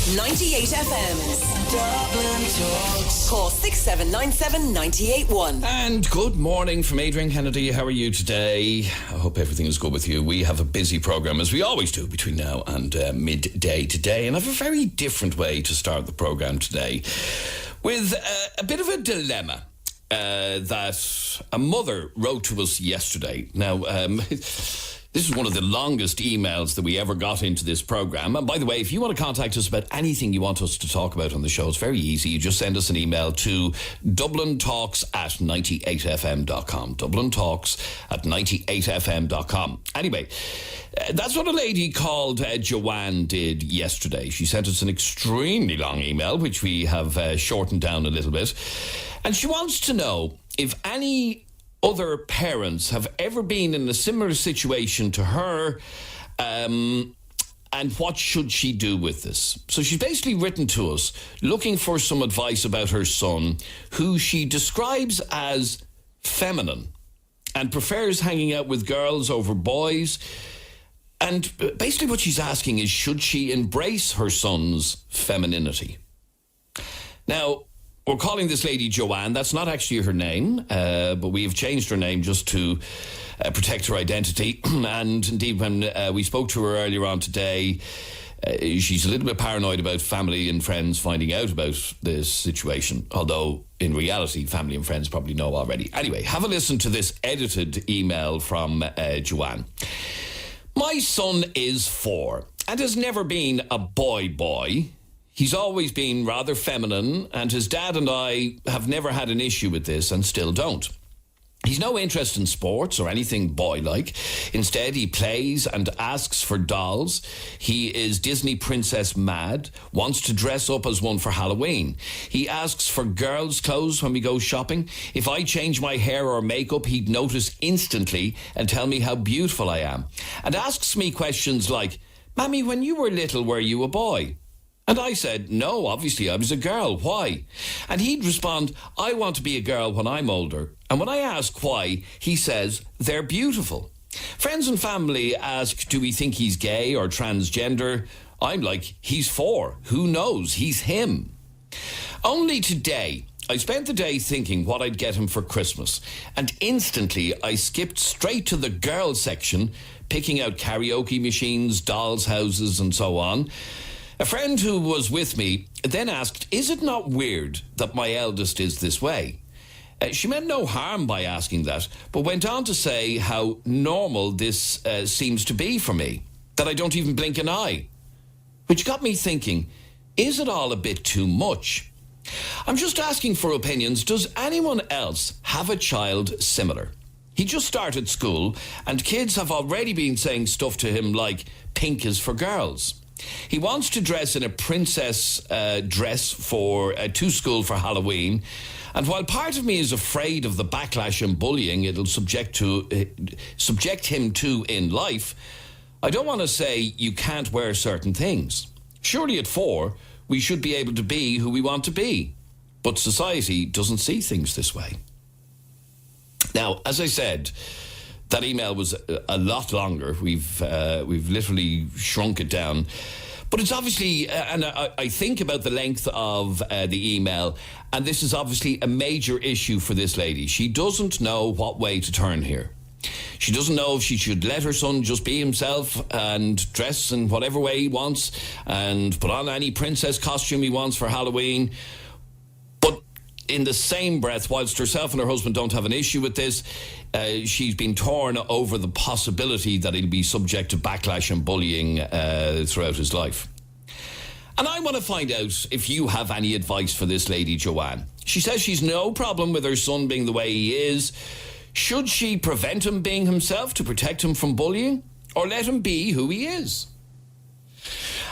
98FM Dublin Talks. Call 6797 981. And good morning from Adrian Kennedy. How are you today? I hope everything is good with you. We have a busy programme, as we always do, between now and midday today. And I have a very different way to start the programme today with a bit of a dilemma that a mother wrote to us yesterday. Now, this is one of the longest emails that we ever got into this programme. And by the way, if you want to contact us about anything you want us to talk about on the show, it's very easy. You just send us an email to dublintalks@98fm.com. dublintalks@98fm.com. Anyway, that's what a lady called Joanne did yesterday. She sent us an extremely long email, which we have shortened down a little bit. And she wants to know if any other parents have ever been in a similar situation to her, and what should she do with this? So she's basically written to us looking for some advice about her son, who she describes as feminine and prefers hanging out with girls over boys. And basically what she's asking is, should she embrace her son's femininity? Now, we're calling this lady Joanne. That's not actually her name, but we have changed her name just to protect her identity. And indeed, when we spoke to her earlier on today, she's a little bit paranoid about family and friends finding out about this situation, although in reality, family and friends probably know already. Anyway, have a listen to this edited email from Joanne. My son is 4 and has never been a boy. He's always been rather feminine, and his dad and I have never had an issue with this and still don't. He's no interest in sports or anything boy-like. Instead, he plays and asks for dolls. He is Disney princess mad, wants to dress up as one for Halloween. He asks for girls' clothes when we go shopping. If I change my hair or makeup, he'd notice instantly and tell me how beautiful I am. And asks me questions like, "Mammy, when you were little, were you a boy?" And I said, "No, obviously I was a girl. Why?" And he'd respond, "I want to be a girl when I'm older." And when I ask why, he says, "They're beautiful." Friends and family ask, do we think he's gay or transgender? I'm like, he's 4. Who knows? He's him. Only today, I spent the day thinking what I'd get him for Christmas. And instantly, I skipped straight to the girl section, picking out karaoke machines, dolls' houses, and so on. A friend who was with me then asked, is it not weird that my eldest is this way? She meant no harm by asking that, but went on to say how normal this seems to be for me, that I don't even blink an eye. Which got me thinking, is it all a bit too much? I'm just asking for opinions. Does anyone else have a child similar? He just started school, and kids have already been saying stuff to him like, pink is for girls. He wants to dress in a princess dress to school for Halloween. And while part of me is afraid of the backlash and bullying it'll subject him to in life, I don't want to say you can't wear certain things. Surely at 4, we should be able to be who we want to be. But society doesn't see things this way. Now, as I said, that email was a lot longer. We've literally shrunk it down. But it's obviously, and I think about the length of the email, and this is obviously a major issue for this lady. She doesn't know what way to turn here. She doesn't know if she should let her son just be himself and dress in whatever way he wants and put on any princess costume he wants for Halloween. In the same breath, whilst herself and her husband don't have an issue with this, she's been torn over the possibility that he'll be subject to backlash and bullying throughout his life. And I want to find out if you have any advice for this lady, Joanne. She says she's no problem with her son being the way he is. Should she prevent him being himself to protect him from bullying, or let him be who he is?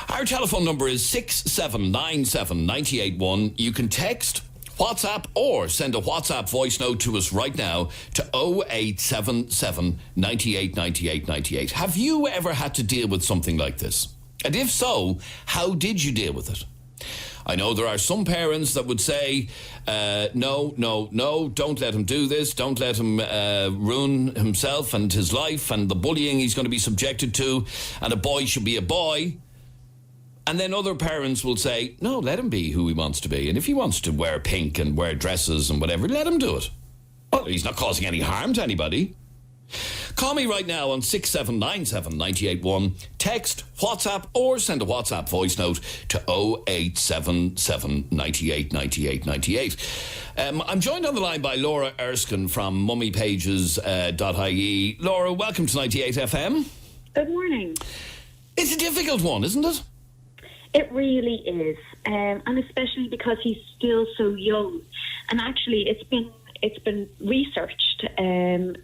Our telephone number is 6797 981. You can text, WhatsApp, or send a WhatsApp voice note to us right now to 0877 98 98 98. Have you ever had to deal with something like this? And if so, how did you deal with it? I know there are some parents that would say, no, don't let him do this. Don't let him ruin himself and his life and the bullying he's going to be subjected to. And a boy should be a boy. And then other parents will say, no, let him be who he wants to be. And if he wants to wear pink and wear dresses and whatever, let him do it. Well, he's not causing any harm to anybody. Call me right now on 6797 981. Text, WhatsApp, or send a WhatsApp voice note to 0877 98 98 98. I'm joined on the line by Laura Erskine from mummypages.ie. Laura, welcome to 98FM. Good morning. It's a difficult one, isn't it? It really is, and especially because he's still so young. And actually, it's been researched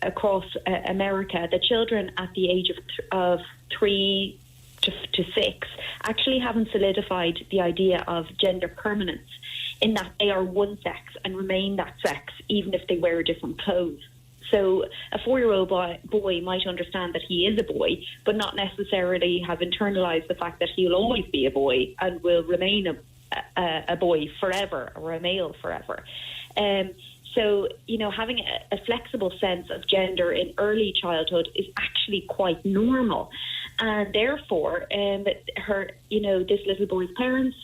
across America that children at the age of 3 to 6 actually haven't solidified the idea of gender permanence, in that they are one sex and remain that sex even if they wear different clothes. So a 4-year-old boy might understand that he is a boy, but not necessarily have internalized the fact that he'll always be a boy and will remain a boy forever, or a male forever. So, having a flexible sense of gender in early childhood is actually quite normal. And therefore, this little boy's parents,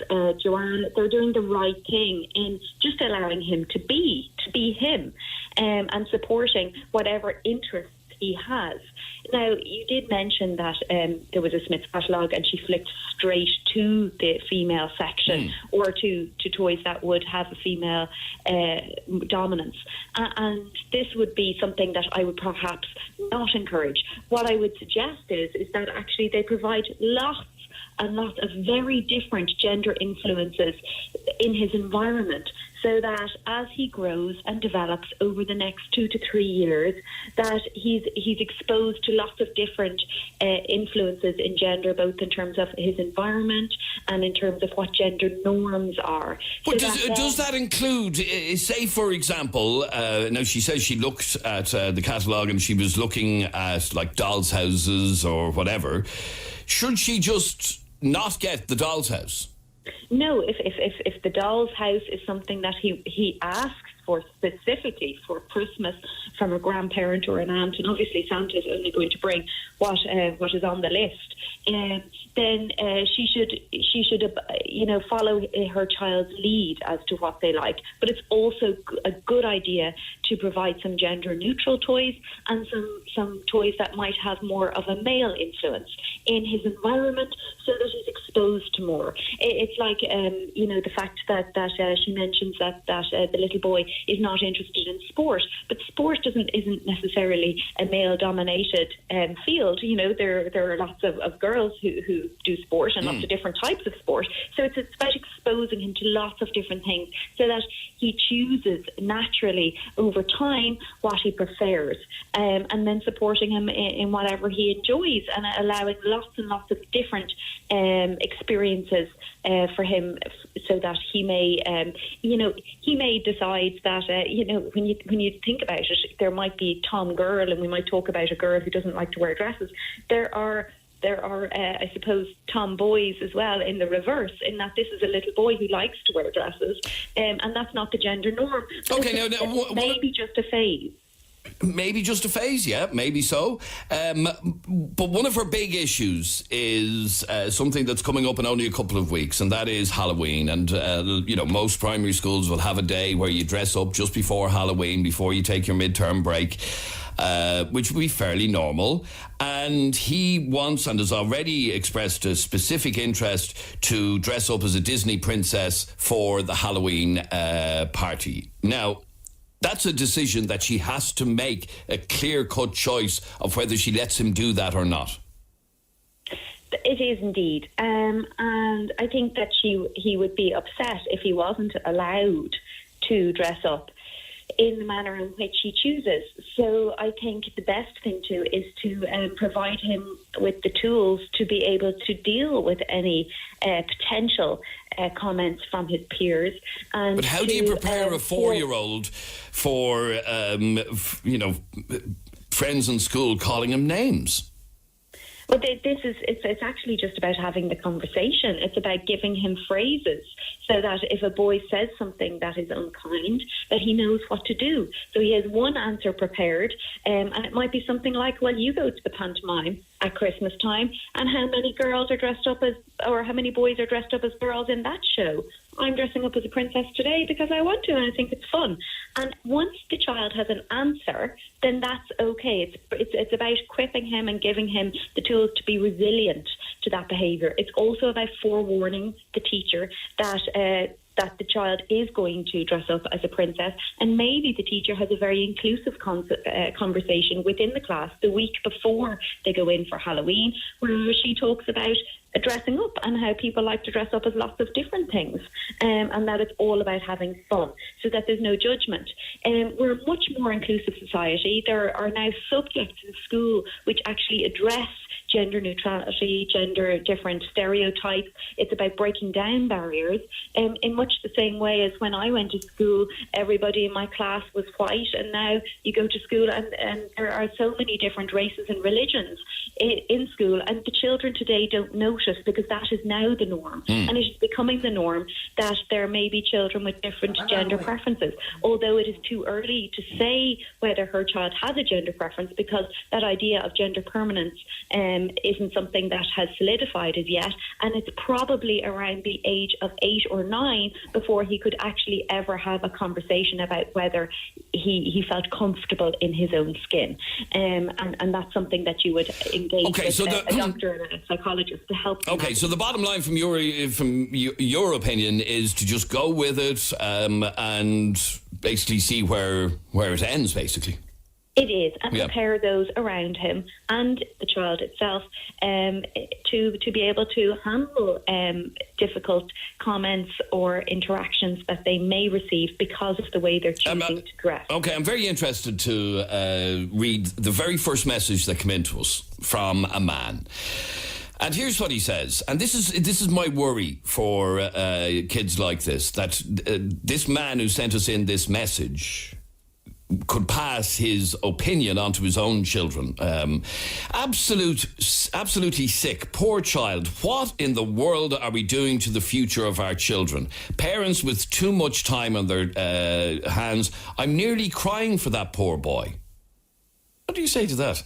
Joanne, they're doing the right thing in just allowing him to be him, and supporting whatever interests he has. Now, you did mention that there was a Smith's catalogue and she flicked straight to the female section, or to toys that would have a female dominance. And this would be something that I would perhaps not encourage. What I would suggest is that actually they provide lots and lots of very different gender influences in his environment, so that as he grows and develops over the next 2 to 3 years, that he's exposed to lots of different influences in gender, both in terms of his environment and in terms of what gender norms are. But does that include, say for example, now she says she looked at the catalogue and she was looking at like dolls' houses or whatever. Should she just not get the doll's house? No, if the doll's house is something that he asks for specifically for Christmas from a grandparent or an aunt, and obviously Santa's only going to bring what is on the list, then she should follow her child's lead as to what they like. But it's also a good idea to provide some gender neutral toys and some toys that might have more of a male influence in his environment, so that he's exposed to more. It's like the fact that she mentions that the little boy is not interested in sport, but sport isn't necessarily a male dominated field. There are lots of girls who do sport, and lots of different types of sport. So it's about exposing him to lots of different things, so that he chooses naturally over time what he prefers, and then supporting him in whatever he enjoys, and allowing lots and lots of different experiences for him, so that he may decide that when you think about it, there might be Tom girl, and we might talk about a girl who doesn't like to wear dresses. There are I suppose, tomboys as well in the reverse, in that this is a little boy who likes to wear dresses, and that's not the gender norm. Okay, now maybe just a phase. Maybe just a phase, yeah, maybe so. But one of her big issues is something that's coming up in only a couple of weeks, and that is Halloween. And, most primary schools will have a day where you dress up just before Halloween, before you take your midterm break, which will be fairly normal. And he wants and has already expressed a specific interest to dress up as a Disney princess for the Halloween party. Now, that's a decision that she has to make, a clear-cut choice of whether she lets him do that or not. It is indeed. And I think that he would be upset if he wasn't allowed to dress up in the manner in which he chooses. So I think the best thing is to provide him with the tools to be able to deal with any potential comments from his peers. And but how do you prepare a 4-year-old for, friends in school calling him names? Well, it's actually just about having the conversation. It's about giving him phrases, so that if a boy says something that is unkind, that he knows what to do. So he has one answer prepared, and it might be something like, well, you go to the pantomime at Christmas time, and how many girls are dressed up as, or how many boys are dressed up as girls in that show. I'm dressing up as a princess today because I want to and I think it's fun. And once the child has an answer, then that's okay. It's about equipping him and giving him the tools to be resilient to that behaviour. It's also about forewarning the teacher that the child is going to dress up as a princess, and maybe the teacher has a very inclusive conversation within the class the week before they go in for Halloween, where she talks about dressing up and how people like to dress up as lots of different things, and that it's all about having fun, so that there's no judgment. We're a much more inclusive society. There are now subjects in school which actually address gender neutrality, gender different stereotypes. It's about breaking down barriers in much the same way as when I went to school, everybody in my class was white, and now you go to school and there are so many different races and religions in school, and the children today don't notice because that is now the norm, and it is becoming the norm that there may be children with different gender preferences, although it is too early to say whether her child has a gender preference, because that idea of gender permanence isn't something that has solidified as yet, and it's probably around the age of 8 or 9 before he could actually ever have a conversation about whether he felt comfortable in his own skin, and that's something that you would engage with a doctor and a psychologist to help. Okay, so the bottom line from your opinion is to just go with it and basically see where it ends, basically. It is, and prepare those around him and the child itself to be able to handle difficult comments or interactions that they may receive because of the way they're choosing to dress. Okay, I'm very interested to read the very first message that came into us from a man. And here's what he says, and this is my worry for kids like this, that this man who sent us in this message could pass his opinion onto his own children. Absolutely sick. Poor child. What in the world are we doing to the future of our children? Parents with too much time on their hands. I'm nearly crying for that poor boy. What do you say to that?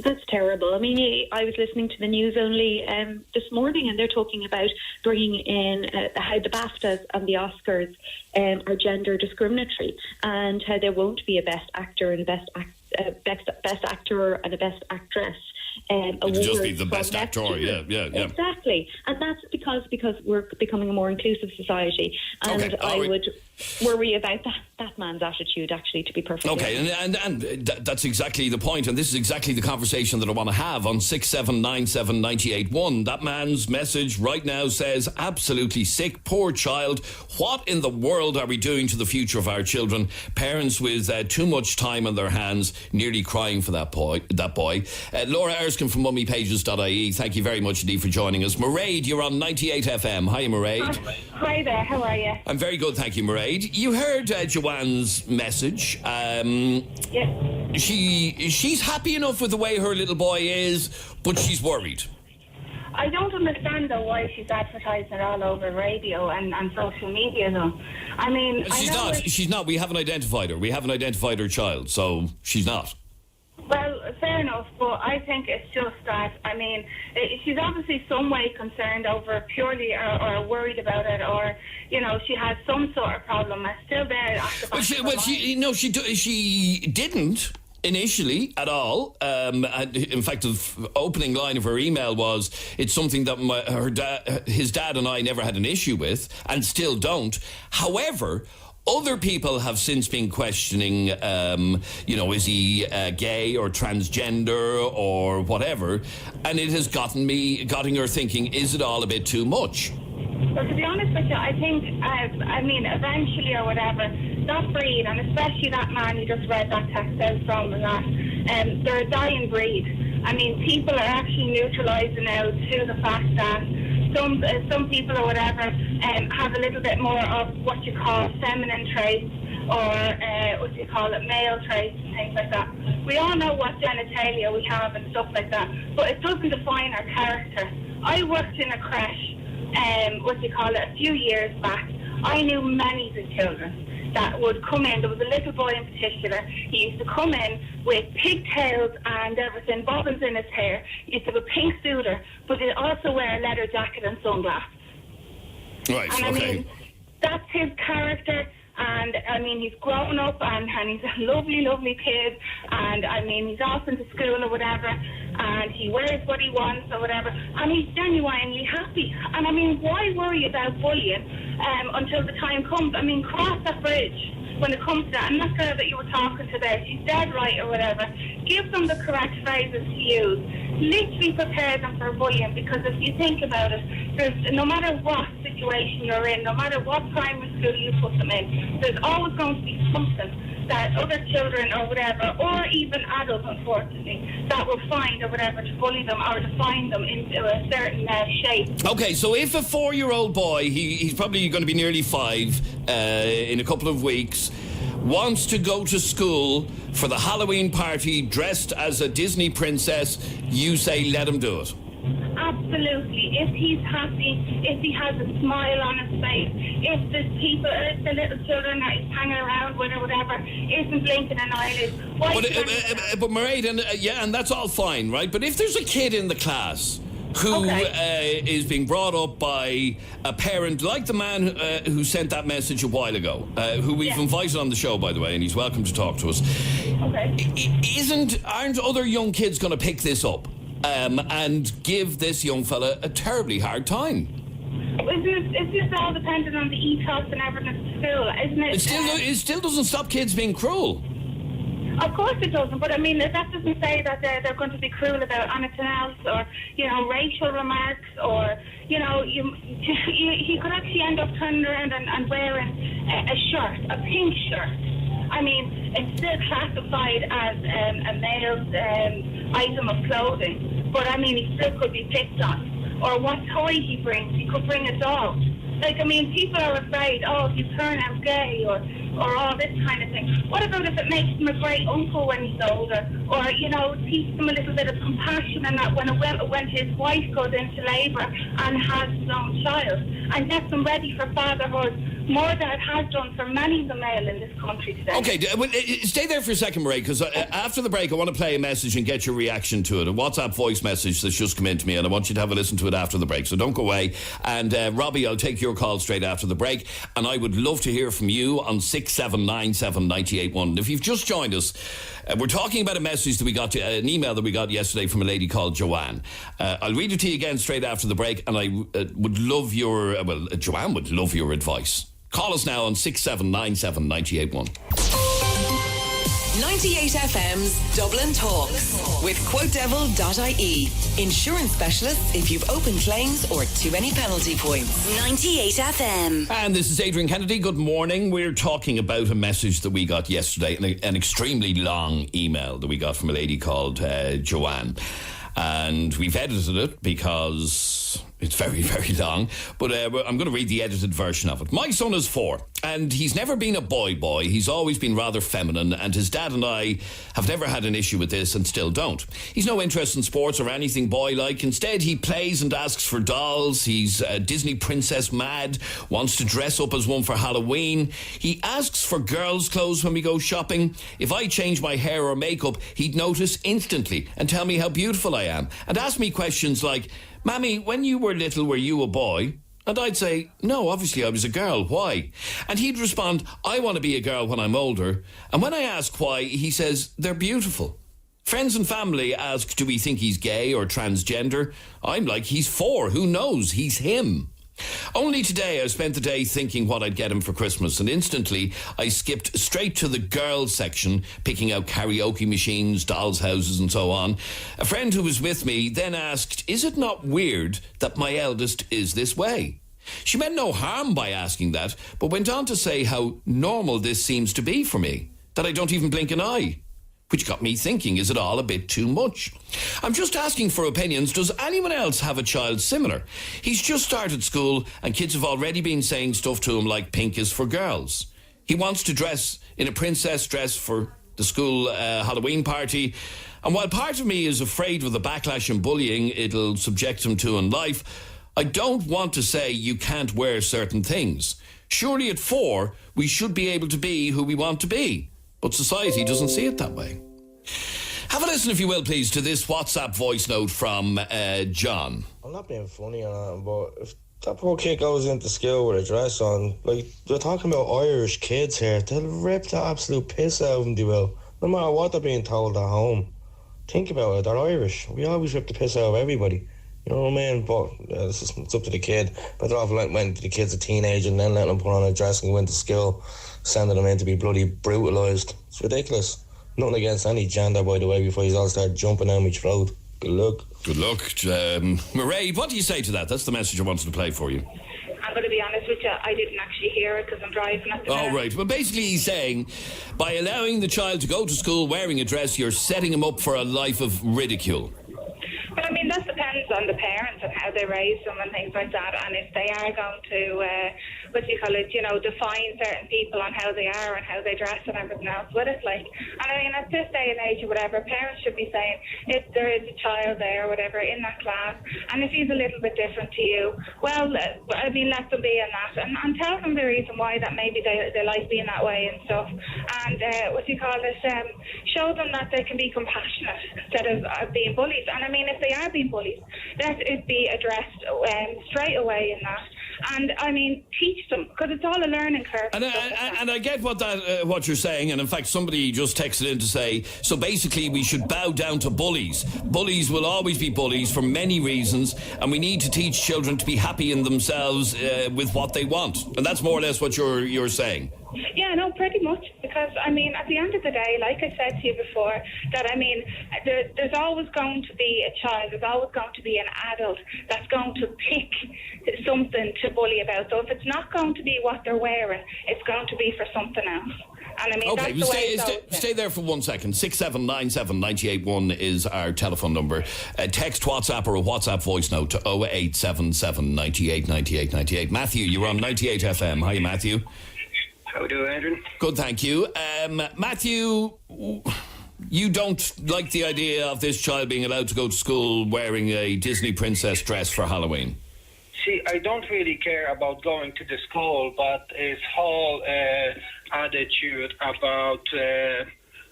That's terrible. I mean, I was listening to the news only this morning, and they're talking about bringing in how the BAFTAs and the Oscars are gender discriminatory, and how there won't be a best actor and a best actor and a best actress. It'll just be the best actor, yeah. Exactly, and that's because we're becoming a more inclusive society, and I would worry about that man's attitude, actually, to be perfectly honest. And that's exactly the point, and this is exactly the conversation that I want to have on 6797 981. That man's message right now says, absolutely sick, poor child. What in the world are we doing to the future of our children? Parents with too much time on their hands, nearly crying for that boy. Laura Erskine from mummypages.ie, thank you very much indeed for joining us. Mairead, you're on 98FM. Hi, Mairead. Hi there, how are you? I'm very good, thank you, Mairead. You heard Joanne's message. Yes. She's happy enough with the way her little boy is, but she's worried. I don't understand, though, why she's advertising it all over radio and social media, though. I mean... She's not. We haven't identified her. We haven't identified her child, so she's not. Well, fair enough, but I think it's just that, I mean, she's obviously some way concerned over purely or worried about it, or, you know, she has some sort of problem. It's still there at the back of her mind. She didn't initially at all. In fact, the opening line of her email was, it's something that his dad and I never had an issue with, and still don't. However, other people have since been questioning, is he gay or transgender or whatever, and it has gotten her thinking, is it all a bit too much? Well, to be honest with you, I think, eventually or whatever, that breed, and especially that man you just read that text out from, and that, they're a dying breed. I mean, people are actually neutralising now to the fact that some people or whatever have a little bit more of what you call feminine traits, or male traits and things like that. We all know what genitalia we have and stuff like that, but it doesn't define our character. I worked in a creche, a few years back. I knew many of the children that would come in. There was a little boy in particular. He used to come in with pigtails and everything, bobbins in his hair. He used to have a pink suitor, but he'd also wear a leather jacket and sunglasses. Right, and I mean, that's his character. And I mean, he's grown up and he's a lovely, lovely kid. And I mean, he's off into school or whatever, and he wears what he wants or whatever. And he's genuinely happy. And I mean, why worry about bullying until the time comes? I mean, cross that bridge when it comes to that. And that girl that you were talking to there, she's dead right or whatever. Give them the correct phrases to use. Literally prepare them for bullying, because if you think about it, there's, no matter what situation you're in, no matter what primary school you put them in, there's always going to be something that other children or whatever, or even adults, unfortunately, that will find or whatever to bully them or to find them into a certain shape. Okay, so if a 4-year-old boy, he's probably going to be nearly 5 in a couple of weeks, wants to go to school for the Halloween party dressed as a Disney princess, you say let him do it? Absolutely. If he's happy, if he has a smile on his face, if the little children that he's hanging around with or whatever isn't blinking an eyelid. But Mairead, and that's all fine, right? But if there's a kid in the class who is being brought up by a parent like the man who sent that message a while ago, who we've invited on the show, by the way, and he's welcome to talk to us. Aren't other young kids going to pick this up and give this young fella a terribly hard time? It's just all dependent on the ethos and everything at school, isn't it? It still doesn't stop kids being cruel. Of course it doesn't, but I mean, that doesn't say that they're going to be cruel about anything else, or, racial remarks, or, he could actually end up turning around and wearing a shirt, a pink shirt. I mean, it's still classified as a male's item of clothing, but I mean, he still could be picked on. Or what toy he brings. He could bring a dog. Like, I mean, people are afraid, if you turn out gay or all this kind of thing. What about if it makes him a great uncle when he's older? Or, teach him a little bit of compassion, and that when his wife goes into labour and has his own child, and gets him ready for fatherhood more than it has done for many of the male in this country today. Okay, stay there for a second, Mairead, because after the break I want to play a message and get your reaction to it, a WhatsApp voice message that's just come in to me, and I want you to have a listen to it after the break, so don't go away. And Robbie, I'll take your call straight after the break, and I would love to hear from you on 6797 981. And if you've just joined us, we're talking about a message that we got, an email that we got yesterday from a lady called Joanne. I'll read it to you again straight after the break, and I would love your, Joanne would love your advice. Call us now on 6797 981. 98FM's Dublin Talks with QuoteDevil.ie. Insurance specialists if you've open claims or too many penalty points. 98FM. And this is Adrian Kennedy. Good morning. We're talking about a message that we got yesterday, an extremely long email that we got from a lady called Joanne. And we've edited it because it's very, very long. But I'm going to read the edited version of it. My son is 4, and he's never been a boy. He's always been rather feminine, and his dad and I have never had an issue with this and still don't. He's no interest in sports or anything boy-like. Instead, he plays and asks for dolls. He's Disney princess mad, wants to dress up as one for Halloween. He asks for girls' clothes when we go shopping. If I change my hair or makeup, he'd notice instantly and tell me how beautiful I am, and ask me questions like, "Mammy, when you were little, were you a boy?" And I'd say, "No, obviously I was a girl. Why?" And he'd respond, "I want to be a girl when I'm older." And when I ask why, he says, "They're beautiful." Friends and family ask, do we think he's gay or transgender? I'm like, he's 4. Who knows? He's him. Only today I spent the day thinking what I'd get him for Christmas, and instantly I skipped straight to the girls section, picking out karaoke machines, dolls' houses and so on. A friend who was with me then asked, is it not weird that my eldest is this way? She meant no harm by asking that, but went on to say how normal this seems to be for me, that I don't even blink an eye. Which got me thinking, is it all a bit too much? I'm just asking for opinions. Does anyone else have a child similar? He's just started school and kids have already been saying stuff to him like pink is for girls. He wants to dress in a princess dress for the school Halloween party. And while part of me is afraid of the backlash and bullying it'll subject him to in life, I don't want to say you can't wear certain things. Surely at 4, we should be able to be who we want to be. But society doesn't see it that way. Have a listen, if you will, please, to this WhatsApp voice note from John. I'm not being funny on it, but if that poor kid goes into school with a dress on, like, they're talking about Irish kids here, they'll rip the absolute piss out of them, they will. No matter what they're being told at home. Think about it, they're Irish. We always rip the piss out of everybody. You know what I mean? But it's up to the kid. Better off when the kid's a teenager and then letting them put on a dress and go into school, sending them in to be bloody brutalised. It's ridiculous. Nothing against any gender, by the way, before you all start jumping down my throat. Good luck. Good luck. Mairead, what do you say to that? That's the message I wanted to play for you. I'm going to be honest with you, I didn't actually hear it because I'm driving at the minute. Oh, right. Well, basically he's saying, by allowing the child to go to school wearing a dress, you're setting him up for a life of ridicule. But I mean, that depends on the parents and how they raise them and things like that. And if they are going to, define certain people on how they are and how they dress and everything else with it, like. And I mean, at this day and age or whatever, parents should be saying, if there is a child there or whatever in that class, and if he's a little bit different to you, well, I mean, let them be in that. And tell them the reason why that maybe they like being that way and stuff. And, show them that they can be compassionate instead of being bullies. And I mean, if they are being bullied, let it be addressed straight away in that. And I mean, teach them, because it's all a learning curve. And I get what you're saying, and in fact somebody just texted in to say, so basically we should bow down to bullies. Bullies will always be bullies for many reasons, and we need to teach children to be happy in themselves with what they want. And that's more or less what you're saying. Yeah, no, pretty much, because, I mean, at the end of the day, like I said to you before, that, I mean, there's always going to be a child, there's always going to be an adult that's going to pick something to bully about. So if it's not going to be what they're wearing, it's going to be for something else. And I mean, okay, that's the way it goes. Stay there for 1 second. 6797 981 is our telephone number. Text, WhatsApp, or a WhatsApp voice note to 0877 98 98 98. Matthew, you're on 98 FM. Hi, Matthew. How do you, Adrian? Good, thank you. Matthew, you don't like the idea of this child being allowed to go to school wearing a Disney princess dress for Halloween? See, I don't really care about going to the school, but his whole attitude about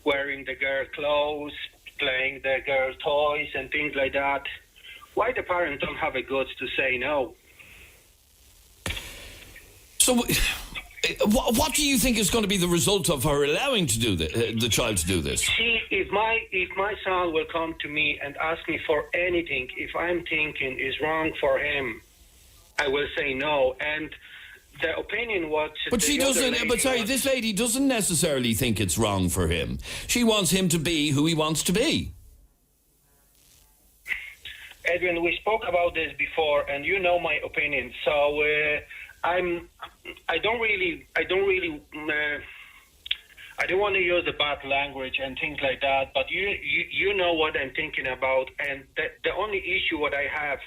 wearing the girl clothes, playing the girl toys and things like that, why the parents don't have a guts to say no? So... What do you think is going to be the result of her allowing to do the child to do this? See, if my son will come to me and ask me for anything, if I'm thinking is wrong for him, I will say no. And the opinion what... But she doesn't... But sorry, this lady doesn't necessarily think it's wrong for him. She wants him to be who he wants to be. Adrian, we spoke about this before, and you know my opinion. So... I don't want to use the bad language and things like that, but you know what I'm thinking about, and the only issue what I have,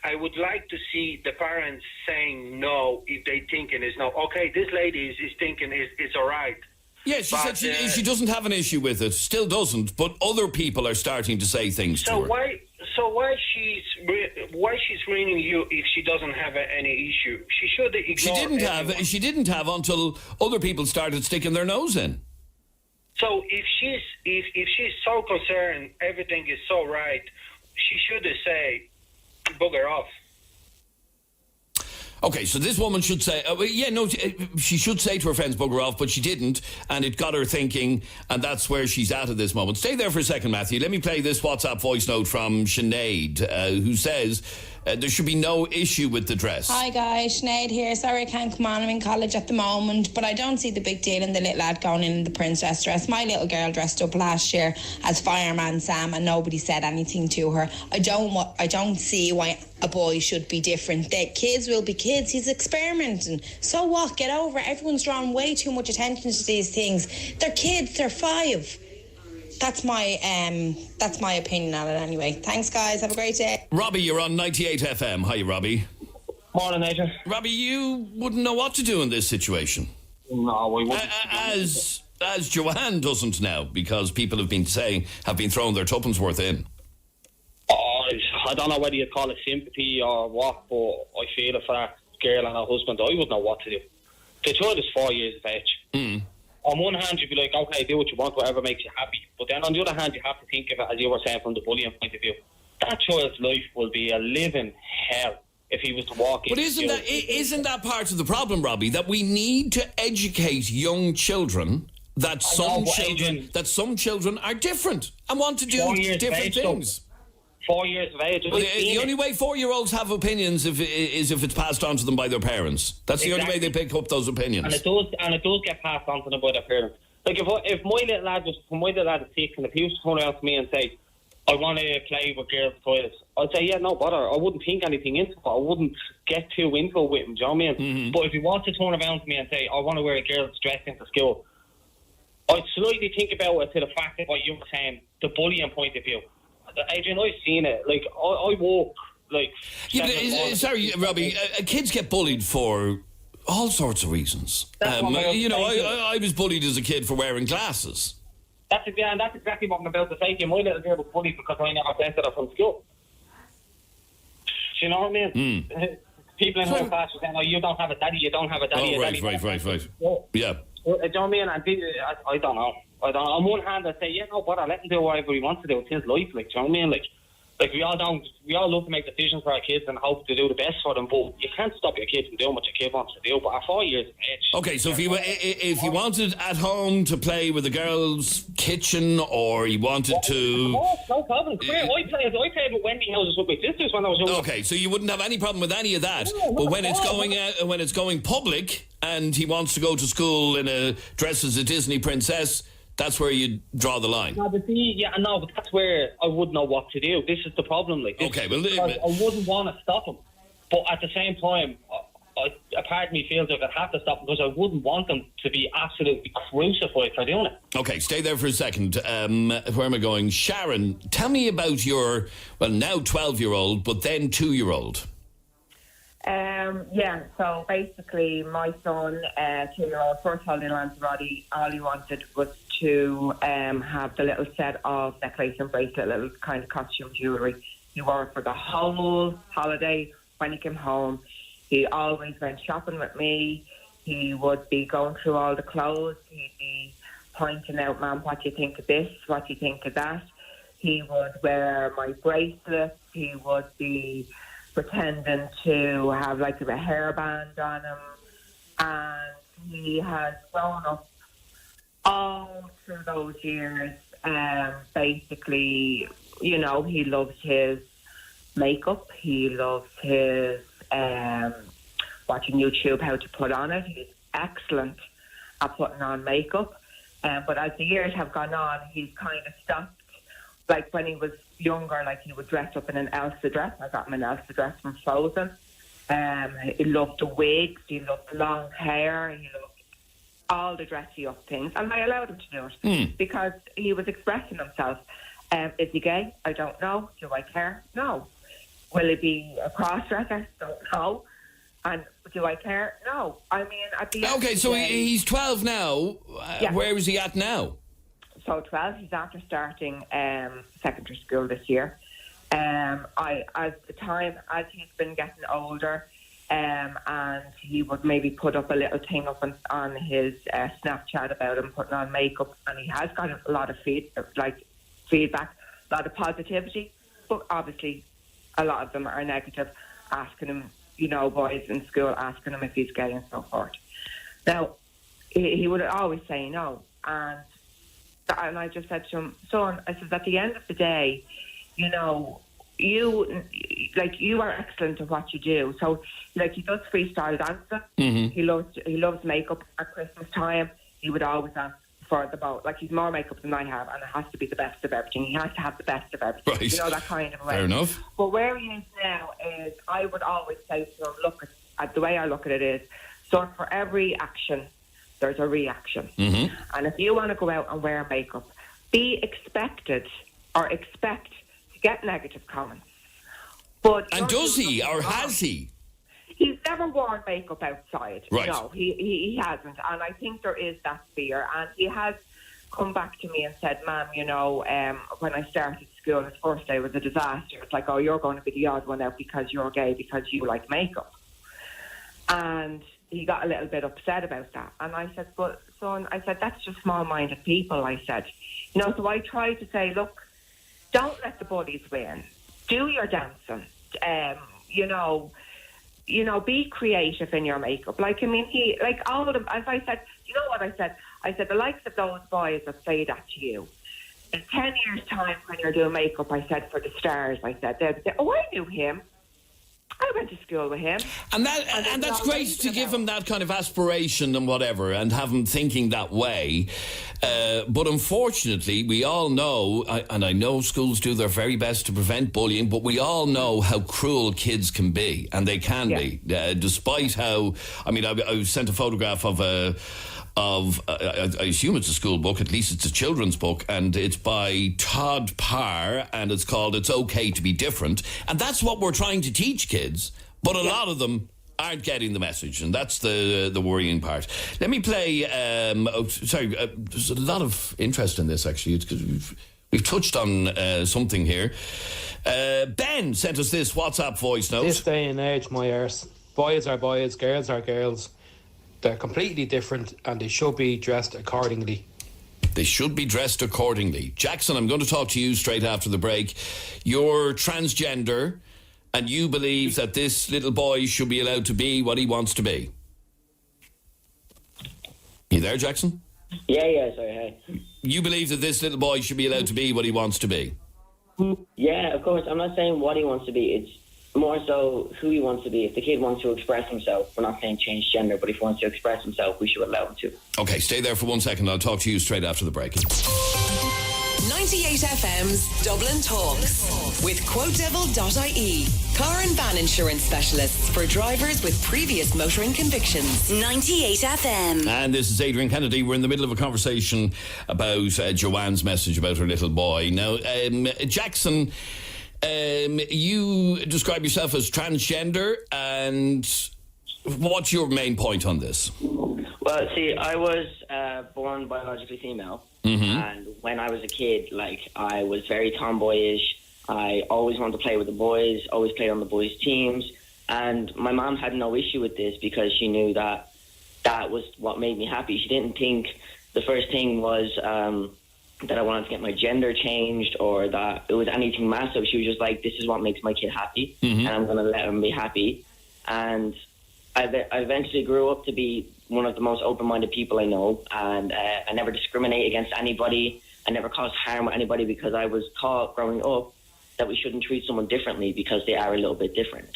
I would like to see the parents saying no if they thinking is no. Okay, this lady is thinking it's all right. Yeah, she said she doesn't have an issue with it, still doesn't, but other people are starting to say things to her. Why she's ringing you if she doesn't have any issue? She should ignore. She didn't have until other people started sticking their nose in. So if she's so concerned, everything is so right, she should say, bugger off. Okay, so this woman should say, she should say to her friends, bugger off, but she didn't, and it got her thinking, and that's where she's at this moment. Stay there for a second, Matthew. Let me play this WhatsApp voice note from Sinead, who says there should be no issue with the dress. Hi guys, Sinead here. Sorry I can't come on, I'm in college at the moment, but I don't see the big deal in the little lad going in the princess dress. My little girl dressed up last year as Fireman Sam and nobody said anything to her. I don't see why a boy should be different. The kids will be kids. He's experimenting. So what? Get over it. Everyone's drawn way too much attention to these things. They're kids. They're 5. That's my opinion on it anyway. Thanks, guys. Have a great day. Robbie, you're on 98 FM. Hi, Robbie. Morning, Adrian. Robbie, you wouldn't know what to do in this situation. No, we wouldn't. As Joanne doesn't now, because people have been throwing their tuppence worth in. Oh, I don't know whether you'd call it sympathy or what, but I feel it for that girl and her husband. I wouldn't know what to do. The child is 4 years of age. On one hand, you'd be like, okay, do what you want, whatever makes you happy. But then on the other hand, you have to think of it, as you were saying, from the bullying point of view. That child's life will be a living hell if he was to walk in. But isn't that part of the problem, Robbie, that we need to educate young children that some children are different and want to do different things? 4 years of age. Well, the only way 4-year-olds have opinions is if it's passed on to them by their parents. That's the only way they pick up those opinions. And it does get passed on to them by their parents. Like if my little lad is 6 and if he was to turn around to me and say, I want to play with girls' toys, I'd say, yeah, no bother. I wouldn't think anything into it. I wouldn't get too into it with him, do you know what I mean? But if he wants to turn around to me and say, I want to wear a girl's dress into school, I'd slightly think about it to the fact of what you were saying, the bullying point of view. Adrian, I've seen it. Like, I walk, like... Yeah, but, sorry, Robbie, kids get bullied for all sorts of reasons. I was bullied as a kid for wearing glasses. That's exactly what I'm about to say to you. My little girl was bullied because I never tested her from school. Do you know what I mean? People in her class were saying, oh, you don't have a daddy, you don't have a daddy. Oh, right. Yeah. Do you know what I mean? I don't know. On one hand, I'd say, yeah, no, but I'll let him do whatever he wants to do. It's his life, like, do you know what I mean? Like we all love to make decisions for our kids and hope to do the best for them, but you can't stop your kid from doing what your kid wants to do. But at 4 years of age... Okay, so if he wanted at home to play with the girls' kitchen, or he wanted to... No problem. I played with Wendy houses with my sisters when I was younger. Okay, so you wouldn't have any problem with any of that. But when it's going public and he wants to go to school in a dress as a Disney princess... That's where you draw the line. No, but that's where I wouldn't know what to do. This is the problem. Like, okay, well, I wouldn't want to stop him, but at the same time, a part of me feels like I'd have to stop him because I wouldn't want them to be absolutely crucified for doing it. Okay, stay there for a second. Where am I going? Sharon, tell me about your now 12-year-old, but then 2-year-old. So basically my son, 2-year-old, first holiday in Lanzarote, all he wanted was to have the little set of necklace and bracelet, little kind of costume jewellery. He wore it for the whole holiday. When he came home, he always went shopping with me. He would be going through all the clothes. He'd be pointing out, Mum, what do you think of this? What do you think of that? He would wear my bracelets. He would be pretending to have like a hairband on him, and he has grown up all through those years. Basically, he loves his makeup. He loves his watching YouTube how to put on it. He's excellent at putting on makeup. But as the years have gone on, he's kind of stopped. Like when he was younger, like he would dress up in an Elsa dress. I got him an Elsa dress from Frozen. He loved the wigs. He loved the long hair. He loved all the dressy up things. And I allowed him to do it because he was expressing himself. Is he gay? I don't know. Do I care? No. Will he be a cross-dresser? Don't know. And do I care? No. I mean, at the end okay, so he's 12 now. Yeah. Where is he at now? So 12, he's after starting secondary school this year. As he's been getting older, and he would maybe put up a little thing up on his Snapchat about him putting on makeup, and he has got a lot of feedback, a lot of positivity, but obviously a lot of them are negative, asking him, boys in school asking him if he's gay and so forth. Now, he would always say no, and I just said to him, son, I said, at the end of the day, you are excellent at what you do. So, he does freestyle dancing. Mm-hmm. He loves makeup at Christmas time. He would always ask for the most. He's more makeup than I have, and it has to be the best of everything. He has to have the best of everything. Right. That kind of way. Fair enough. But where he is now is, I would always say to him, look, at the way I look at it is, so for every action, there's a reaction. Mm-hmm. And if you want to go out and wear makeup, expect to get negative comments. But does he, or has he? He's never worn makeup outside. Right. No, he hasn't. And I think there is that fear. And he has come back to me and said, Ma'am, when I started school, his first day was a disaster. It's like, oh, you're going to be the odd one out because you're gay, because you like makeup. And he got a little bit upset about that. And I said, but son, that's just small-minded people, I said. So I tried to say, look, don't let the bullies win. Do your dancing. Be creative in your makeup. All of them, as I said, you know what I said? I said, the likes of those boys that say that to you, in 10 years' time when you're doing makeup, I said, for the stars, I said, they'd say, oh, I knew him. I went to school with him. And that's great to give him that kind of aspiration and whatever, and have him thinking that way. But unfortunately, we all know, and I know schools do their very best to prevent bullying, but we all know how cruel kids can be, and they can be, despite how... I mean, I was sent a photograph of I assume it's a school book, at least it's a children's book, and it's by Todd Parr, and it's called It's Okay to Be Different. And that's what we're trying to teach kids, but a lot of them aren't getting the message, and that's the worrying part. Let me play... there's a lot of interest in this, actually. It's because we've touched on something here. Ben sent us this WhatsApp voice note. This day and age, my arse. Boys are boys, girls are girls. They're completely different, and they should be dressed accordingly. They should be dressed accordingly. Jackson, I'm going to talk to you straight after the break. You're transgender, and you believe that this little boy should be allowed to be what he wants to be. You there, Jackson? Yeah, sorry, hi. You believe that this little boy should be allowed to be what he wants to be? Yeah, of course. I'm not saying what he wants to be. It's more so who he wants to be. If the kid wants to express himself, we're not saying change gender, but if he wants to express himself, we should allow him to. Okay, stay there for 1 second. I'll talk to you straight after the break. 98FM's Dublin Talks with QuoteDevil.ie. Car and van insurance specialists for drivers with previous motoring convictions. 98FM. And this is Adrian Kennedy. We're in the middle of a conversation about Joanne's message about her little boy. Now, Jackson, you describe yourself as transgender, and what's your main point on this? Well, see, I was born biologically female. And when I was a kid, I was very tomboyish. I always wanted to play with the boys, always played on the boys' teams. And my mom had no issue with this because she knew that that was what made me happy. She didn't think the first thing was that I wanted to get my gender changed or that it was anything massive. She was just like, this is what makes my kid happy, and I'm going to let him be happy. And I eventually grew up to be one of the most open-minded people I know, and I never discriminate against anybody. I never caused harm with anybody because I was taught growing up that we shouldn't treat someone differently because they are a little bit different.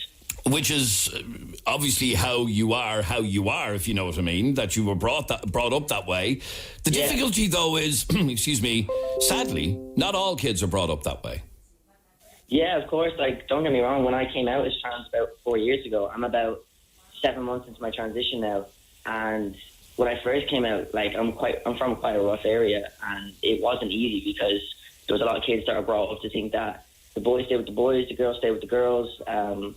Which is obviously how you are, if you know what I mean, that you were brought up that way. The difficulty, though, is, excuse me, sadly, not all kids are brought up that way. Yeah, of course. Don't get me wrong, when I came out as trans about 4 years ago, I'm about 7 months into my transition now. And when I first came out, I'm from quite a rough area, and it wasn't easy because there was a lot of kids that are brought up to think that the boys stay with the boys, the girls stay with the girls.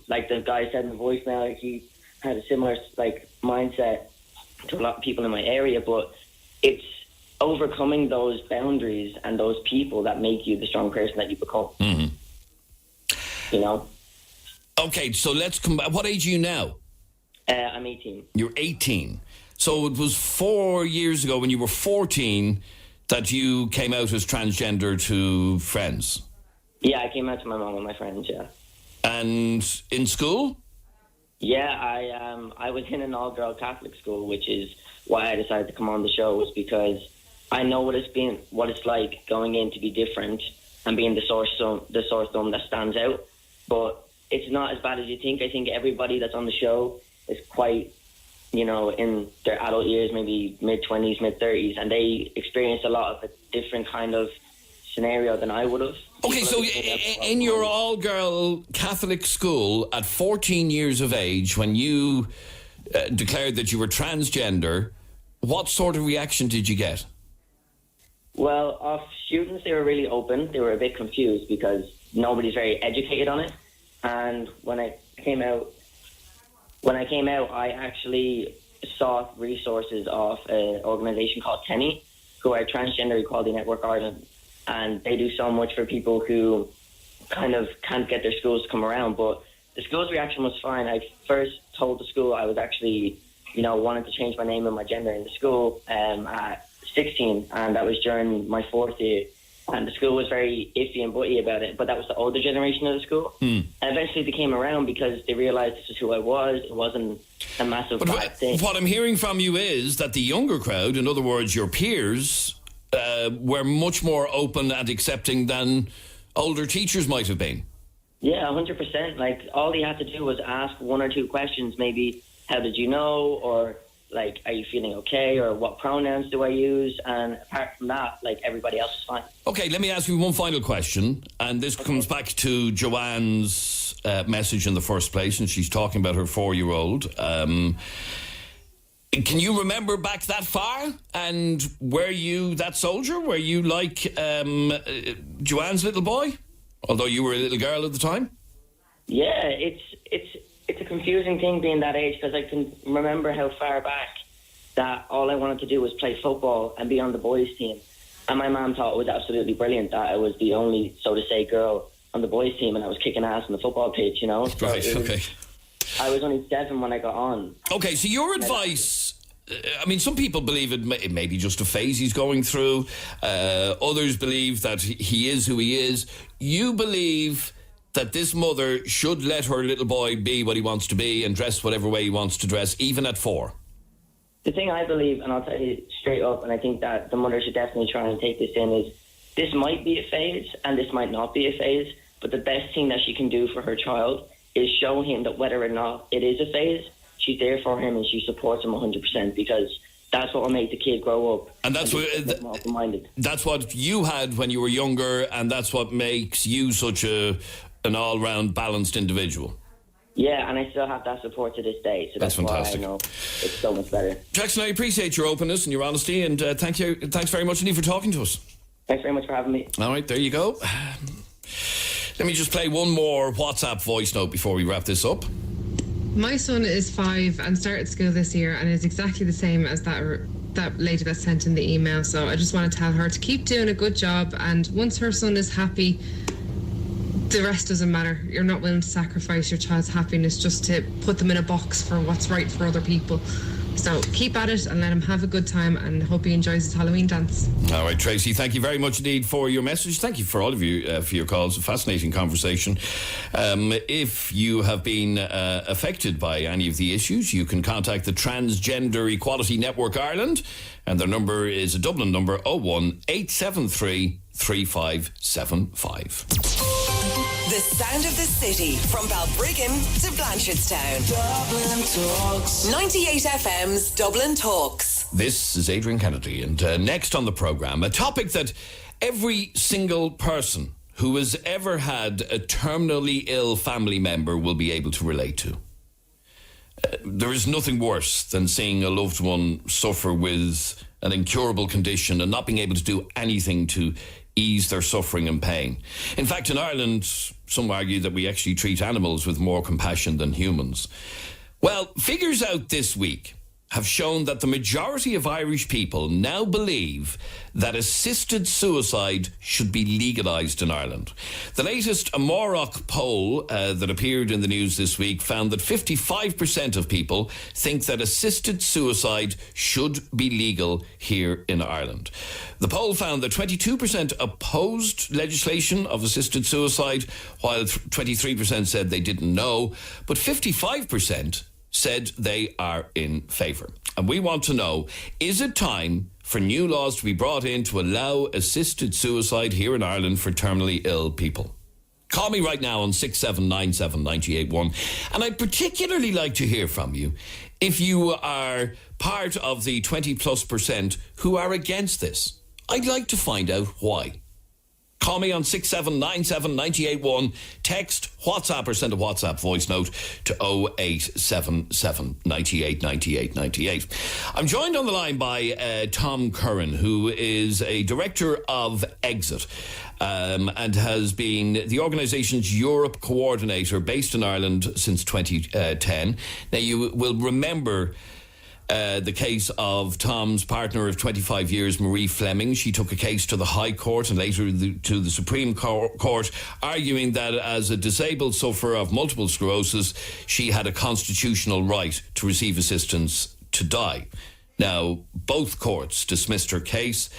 Like the guy said in the voicemail, he had a similar mindset to a lot of people in my area, but it's overcoming those boundaries and those people that make you the strong person that you become. You know? Okay, so let's come back. What age are you now? I'm 18. You're 18. So it was 4 years ago when you were 14 that you came out as transgender to friends? Yeah, I came out to my mom and my friends, yeah. And in school? Yeah, I was in an all-girl Catholic school, which is why I decided to come on the show, was because I know what it's like going in to be different and being the sore thumb that stands out. But it's not as bad as you think. I think everybody that's on the show is quite, in their adult years, maybe mid-20s, mid-30s, and they experience a lot of a different kind of scenario than I would have. Okay, so in your all-girl Catholic school at 14 years of age, when you declared that you were transgender, what sort of reaction did you get? Well, off students, they were really open. They were a bit confused because nobody's very educated on it. And when I came out, I actually sought resources of an organisation called TENI, who are Transgender Equality Network Ireland, and they do so much for people who kind of can't get their schools to come around. But the school's reaction was fine. I first told the school I was actually, wanted to change my name and my gender in the school at 16, and that was during my 4th year. And the school was very iffy and butty about it, but that was the older generation of the school. And eventually they came around because they realised this is who I was. It wasn't a massive bad thing. What I'm hearing from you is that the younger crowd, in other words, your peers, were much more open and accepting than older teachers might have been. Yeah, 100%. Like, all they had to do was ask one or two questions, maybe, how did you know, or like, are you feeling okay, or what pronouns do I use? And apart from that, like, everybody else is fine. Okay, let me ask you one final question, and this comes back to Joanne's message in the first place, and she's talking about her 4-year-old. Can you remember back that far? And were you that soldier? Were you like Joanne's little boy? Although you were a little girl at the time? Yeah, it's a confusing thing being that age, because I can remember how far back that all I wanted to do was play football and be on the boys' team. And my mum thought it was absolutely brilliant that I was the only, so to say, girl on the boys' team, and I was kicking ass on the football pitch, So right, okay. I was only 7 when I got on. Okay, so your advice... some people believe it may be just a phase he's going through. Others believe that he is who he is. You believe that this mother should let her little boy be what he wants to be and dress whatever way he wants to dress, even at 4. The thing I believe, and I'll tell you straight up, and I think that the mother should definitely try and take this in, is this might be a phase and this might not be a phase, but the best thing that she can do for her child is show him that whether or not it is a phase, she's there for him and she supports him 100%, because that's what will make the kid grow up. And that's what you had when you were younger, and that's what makes you such an all-round balanced individual. Yeah, and I still have that support to this day, so that's fantastic. Why I know it's so much better. Jackson, I appreciate your openness and your honesty, and thanks very much indeed for talking to us. Thanks very much for having me. All right, there you go. Let me just play one more WhatsApp voice note before we wrap this up. My son is 5 and started school this year and is exactly the same as that lady that sent in the email. So I just want to tell her to keep doing a good job, and once her son is happy, the rest doesn't matter. You're not willing to sacrifice your child's happiness just to put them in a box for what's right for other people. So keep at it and let him have a good time, and hope he enjoys his Halloween dance. All right, Tracy, thank you very much indeed for your message. Thank you for all of you for your calls. A fascinating conversation. If you have been affected by any of the issues, you can contact the Transgender Equality Network Ireland, and their number is a Dublin number 01873 3575. The sound of the city, from Balbriggan to Blanchardstown. Dublin Talks. 98FM's Dublin Talks. This is Adrian Kennedy, and next on the programme, a topic that every single person who has ever had a terminally ill family member will be able to relate to. There is nothing worse than seeing a loved one suffer with an incurable condition and not being able to do anything to ease their suffering and pain. In fact, in Ireland, some argue that we actually treat animals with more compassion than humans. Well, figures out this week have shown that the majority of Irish people now believe that assisted suicide should be legalised in Ireland. The latest Amárach poll that appeared in the news this week found that 55% of people think that assisted suicide should be legal here in Ireland. The poll found that 22% opposed legislation of assisted suicide, while 23% said they didn't know, but 55% said they are in favour. And we want to know, is it time for new laws to be brought in to allow assisted suicide here in Ireland for terminally ill people? Call me right now on 6797 981. And I'd particularly like to hear from you if you are part of the 20+% who are against this. I'd like to find out why. Call me on 6797 981. Text, WhatsApp, or send a WhatsApp voice note to 0877 98 98 98. I'm joined on the line by Tom Curran, who is a director of Exit and has been the organisation's Europe coordinator based in Ireland since 2010. Now, you will remember the case of Tom's partner of 25 years, Marie Fleming. She took a case to the High Court and later to the Supreme Court, arguing that as a disabled sufferer of multiple sclerosis, she had a constitutional right to receive assistance to die. Now, both courts dismissed her case,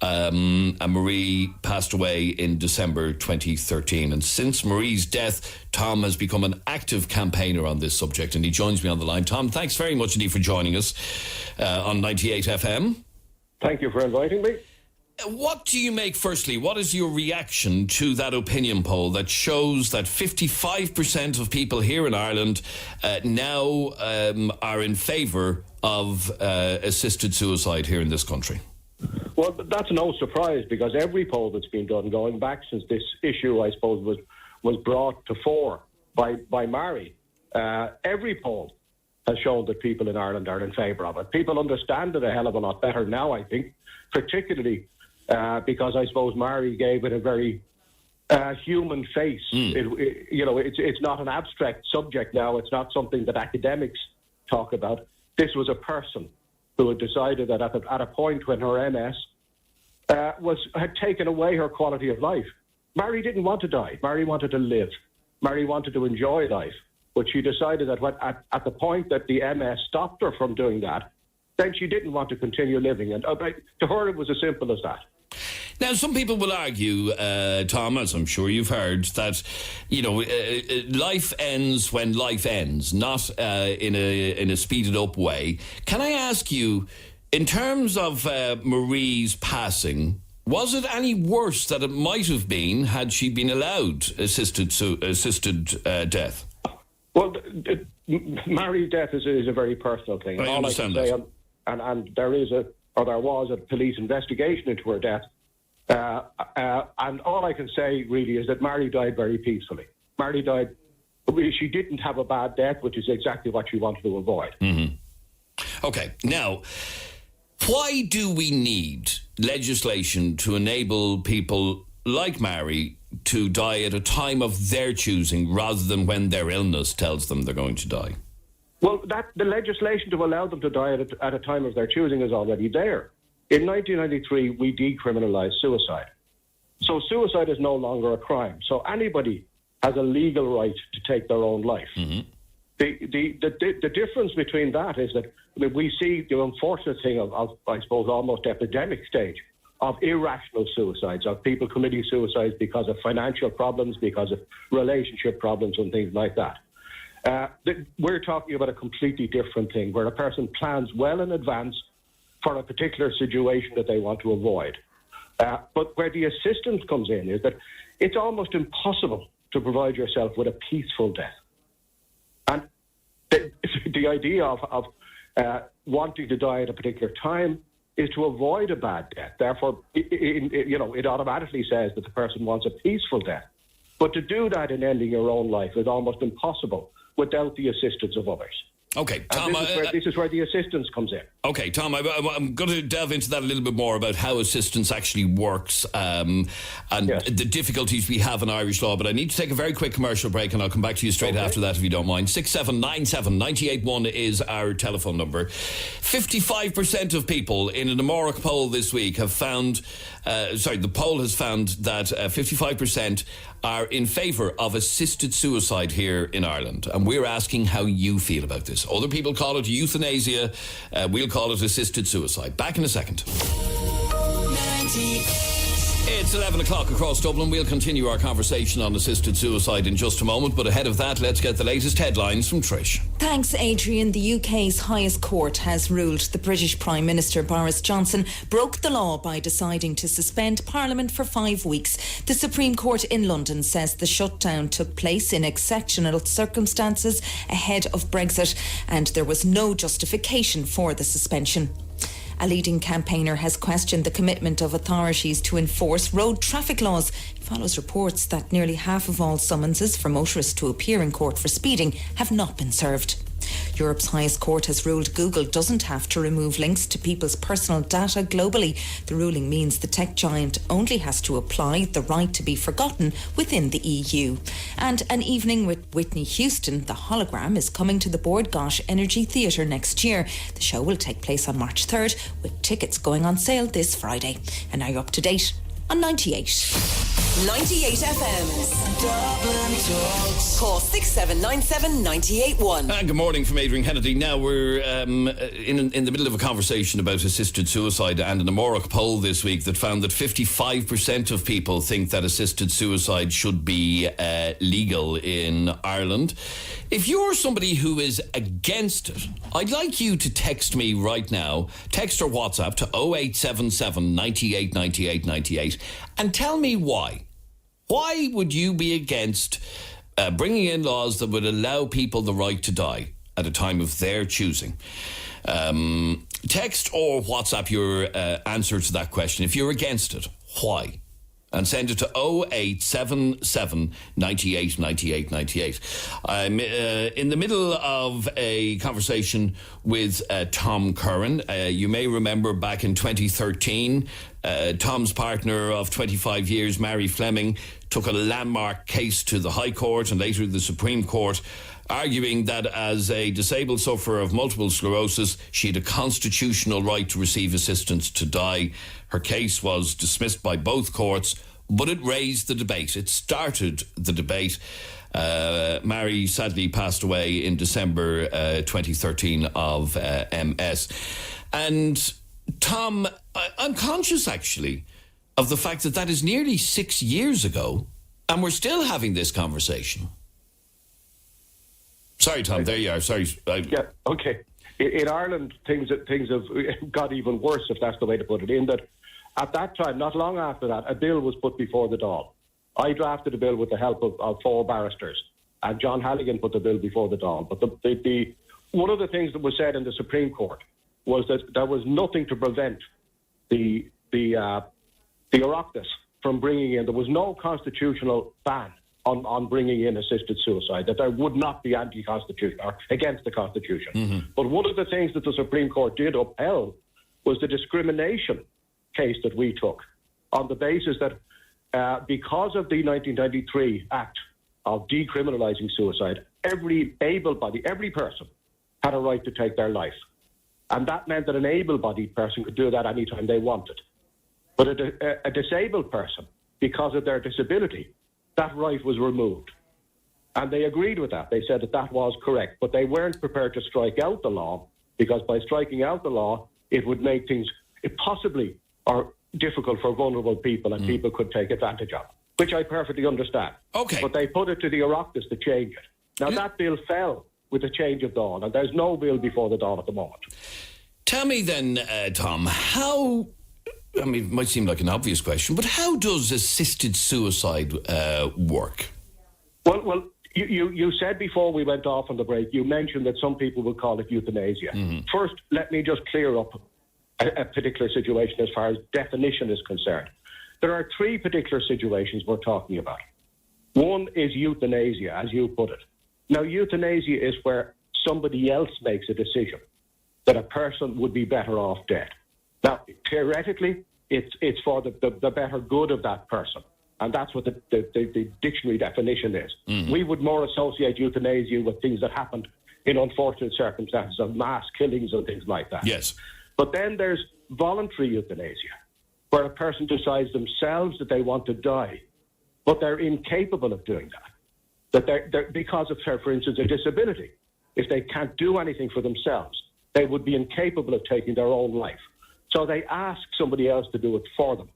and Marie passed away in December 2013. And since Marie's death, Tom has become an active campaigner on this subject, and he joins me on the line. Tom, thanks very much indeed for joining us on 98 FM. Thank you for inviting me. What do you make, firstly, what is your reaction to that opinion poll that shows that 55% of people here in Ireland now are in favour of assisted suicide here in this country? Well, that's no surprise, because every poll that's been done going back since this issue, I suppose, was brought to fore by Mary, every poll has shown that people in Ireland are in favour of it. People understand it a hell of a lot better now, I think, particularly because I suppose Mary gave it a very human face. It's not an abstract subject now. It's not something that academics talk about. This was a person who had decided that at a point when her MS had taken away her quality of life. Mary didn't want to die. Mary wanted to live. Mary wanted to enjoy life. But she decided that at the point that the MS stopped her from doing that, then she didn't want to continue living. And to her, it was as simple as that. Now, some people will argue, Tom, as I'm sure you've heard, that life ends when life ends, not in a speeded up way. Can I ask you, in terms of Marie's passing, was it any worse than it might have been had she been allowed assisted death? Well, Marie's death is a very personal thing. I understand that. And there was a police investigation into her death. And all I can say really is that Mary died very peacefully. Mary died, she didn't have a bad death, which is exactly what she wanted to avoid. Mm-hmm. Okay, now, why do we need legislation to enable people like Mary to die at a time of their choosing rather than when their illness tells them they're going to die? Well, the legislation to allow them to die at a time of their choosing is already there. In 1993, we decriminalised suicide. So suicide is no longer a crime. So anybody has a legal right to take their own life. Mm-hmm. The difference between that is that we see the unfortunate thing of, I suppose, almost epidemic stage of irrational suicides, of people committing suicides because of financial problems, because of relationship problems and things like that. We're talking about a completely different thing, where a person plans well in advance for a particular situation that they want to avoid. But where the assistance comes in is that it's almost impossible to provide yourself with a peaceful death. And the idea of wanting to die at a particular time is to avoid a bad death. Therefore, it automatically says that the person wants a peaceful death. But to do that in ending your own life is almost impossible without the assistance of others. Okay, Tom. This is where the assistance comes in. Okay, Tom, I'm going to delve into that a little bit more about how assistance actually works and the difficulties we have in Irish law. But I need to take a very quick commercial break, and I'll come back to you straight after that if you don't mind. 6797 981 is our telephone number. 55% of people in an Amórach poll this week have found, the poll has found that 55% are in favour of assisted suicide here in Ireland. And we're asking how you feel about this. Other people call it euthanasia. We'll call it assisted suicide. Back in a second. It's 11 o'clock across Dublin. We'll continue our conversation on assisted suicide in just a moment. But ahead of that, let's get the latest headlines from Trish. Thanks, Adrian. The UK's highest court has ruled the British Prime Minister Boris Johnson broke the law by deciding to suspend Parliament for 5 weeks. The Supreme Court in London says the shutdown took place in exceptional circumstances ahead of Brexit, and there was no justification for the suspension. A leading campaigner has questioned the commitment of authorities to enforce road traffic laws. He follows reports that nearly half of all summonses for motorists to appear in court for speeding have not been served. Europe's highest court has ruled Google doesn't have to remove links to people's personal data globally. The ruling means the tech giant only has to apply the right to be forgotten within the EU. And an evening with Whitney Houston, the hologram, is coming to the Bord Gáis Energy Theatre next year. The show will take place on March 3rd, with tickets going on sale this Friday. And now you're up to date on 98. 98 FM's Dublin Talks. Call 6797 981. And good morning from Adrian Kennedy. Now we're in the middle of a conversation about assisted suicide, and an Amórach poll this week that found that 55% of people think that assisted suicide should be legal in Ireland. If you're somebody who is against it, I'd like you to text me right now, text or WhatsApp to 0877 98 98 98, and tell me why. Why would you be against bringing in laws that would allow people the right to die at a time of their choosing? Text or WhatsApp your answer to that question. If you're against it, why? And send it to 0877 98 98 98. I'm in the middle of a conversation with Tom Curran. You may remember back in 2013, Tom's partner of 25 years, Mary Fleming, took a landmark case to the High Court and later the Supreme Court, arguing that as a disabled sufferer of multiple sclerosis, she had a constitutional right to receive assistance to die. Her case was dismissed by both courts, but it raised the debate. It started the debate. Mary sadly passed away in December 2013 of MS. And Tom, I'm conscious actually of the fact that is nearly 6 years ago, and we're still having this conversation. Sorry, Tom, there you are. Sorry. Yeah, okay. In Ireland, things have got even worse, if that's the way to put it, in that at that time, not long after that, a bill was put before the Dáil. I drafted a bill with the help of 4 barristers, and John Halligan put the bill before the Dáil. But the one of the things that was said in the Supreme Court was that there was nothing to prevent the Oireachtas from bringing in. There was no constitutional ban on bringing in assisted suicide, that there would not be anti-constitutional or against the Constitution. Mm-hmm. But one of the things that the Supreme Court did upheld was the discrimination case that we took on the basis that because of the 1993 Act of decriminalising suicide, every able-bodied, every person had a right to take their life. And that meant that an able-bodied person could do that anytime they wanted. But a disabled person, because of their disability, that right was removed. And they agreed with that. They said that that was correct. But they weren't prepared to strike out the law, because by striking out the law, it would make things possibly or difficult for vulnerable people, and people could take advantage of, which I perfectly understand. Okay. But they put it to the Oireachtas to change it. Now, that bill fell with the change of Dáil, and there's no bill before the Dáil at the moment. Tell me then, Tom, how... I mean, it might seem like an obvious question, but how does assisted suicide work? Well, you said before we went off on the break, you mentioned that some people would call it euthanasia. Mm-hmm. First, let me just clear up a particular situation as far as definition is concerned. There are 3 particular situations we're talking about. One is euthanasia, as you put it. Now, euthanasia is where somebody else makes a decision that a person would be better off dead. Now, theoretically, it's for the better good of that person. And that's what the dictionary definition is. Mm-hmm. We would more associate euthanasia with things that happened in unfortunate circumstances of mass killings and things like that. Yes. But then there's voluntary euthanasia, where a person decides themselves that they want to die, but they're incapable of doing that. That they're because of, for instance, a disability. If they can't do anything for themselves, they would be incapable of taking their own life. So they ask somebody else to do it for them.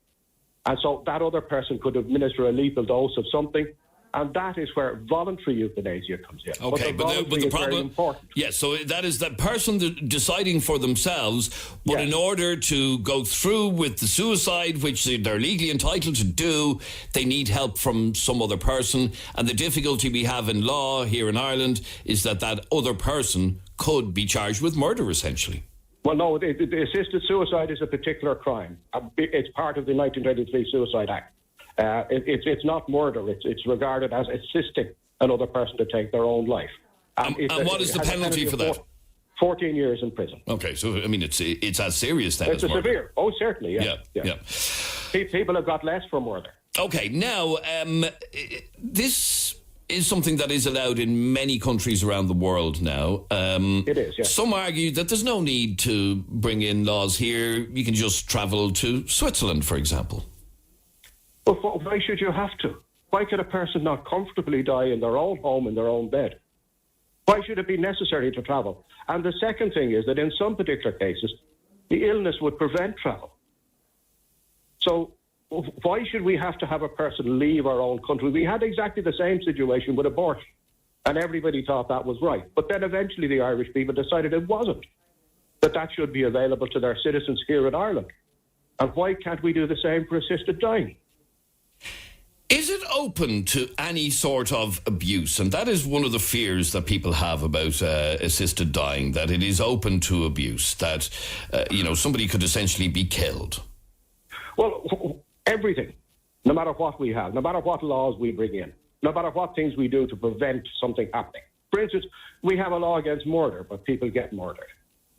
And so that other person could administer a lethal dose of something, and that is where voluntary euthanasia comes in. Okay, but the problem... Very important. Yes, so that is the person deciding for themselves, but in order to go through with the suicide, which they're legally entitled to do, they need help from some other person. And the difficulty we have in law here in Ireland is that other person could be charged with murder, essentially. Well, no, the assisted suicide is a particular crime. It's part of the 1993 Suicide Act. It's not murder. It's regarded as assisting another person to take their own life. And what is the penalty for that? 14 years in prison. Okay, so I mean, it's as serious then. It's a severe. Oh, certainly. Yeah. People have got less for murder. Okay, now this is something that is allowed in many countries around the world now. It is. Yeah. Some argue that there's no need to bring in laws here. You can just travel to Switzerland, for example. But why should you have to? Why could a person not comfortably die in their own home, in their own bed? Why should it be necessary to travel? And the second thing is that in some particular cases, the illness would prevent travel. So why should we have to have a person leave our own country? We had exactly the same situation with abortion, and everybody thought that was right. But then eventually the Irish people decided it wasn't, that should be available to their citizens here in Ireland. And why can't we do the same for assisted dying? Is it open to any sort of abuse? And that is one of the fears that people have about assisted dying, that it is open to abuse, that, somebody could essentially be killed. Well, everything, no matter what we have, no matter what laws we bring in, no matter what things we do to prevent something happening. For instance, we have a law against murder, but people get murdered.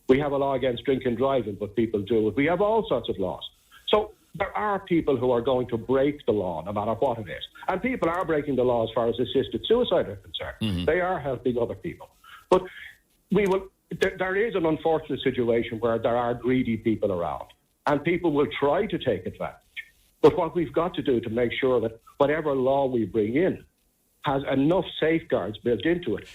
We have a law against drinking and driving, but people do it. We have all sorts of laws. So there are people who are going to break the law, no matter what it is. And people are breaking the law as far as assisted suicide are concerned. Mm-hmm. They are helping other people. But there is an unfortunate situation where there are greedy people around, and people will try to take advantage. But what we've got to do to make sure that whatever law we bring in has enough safeguards built into it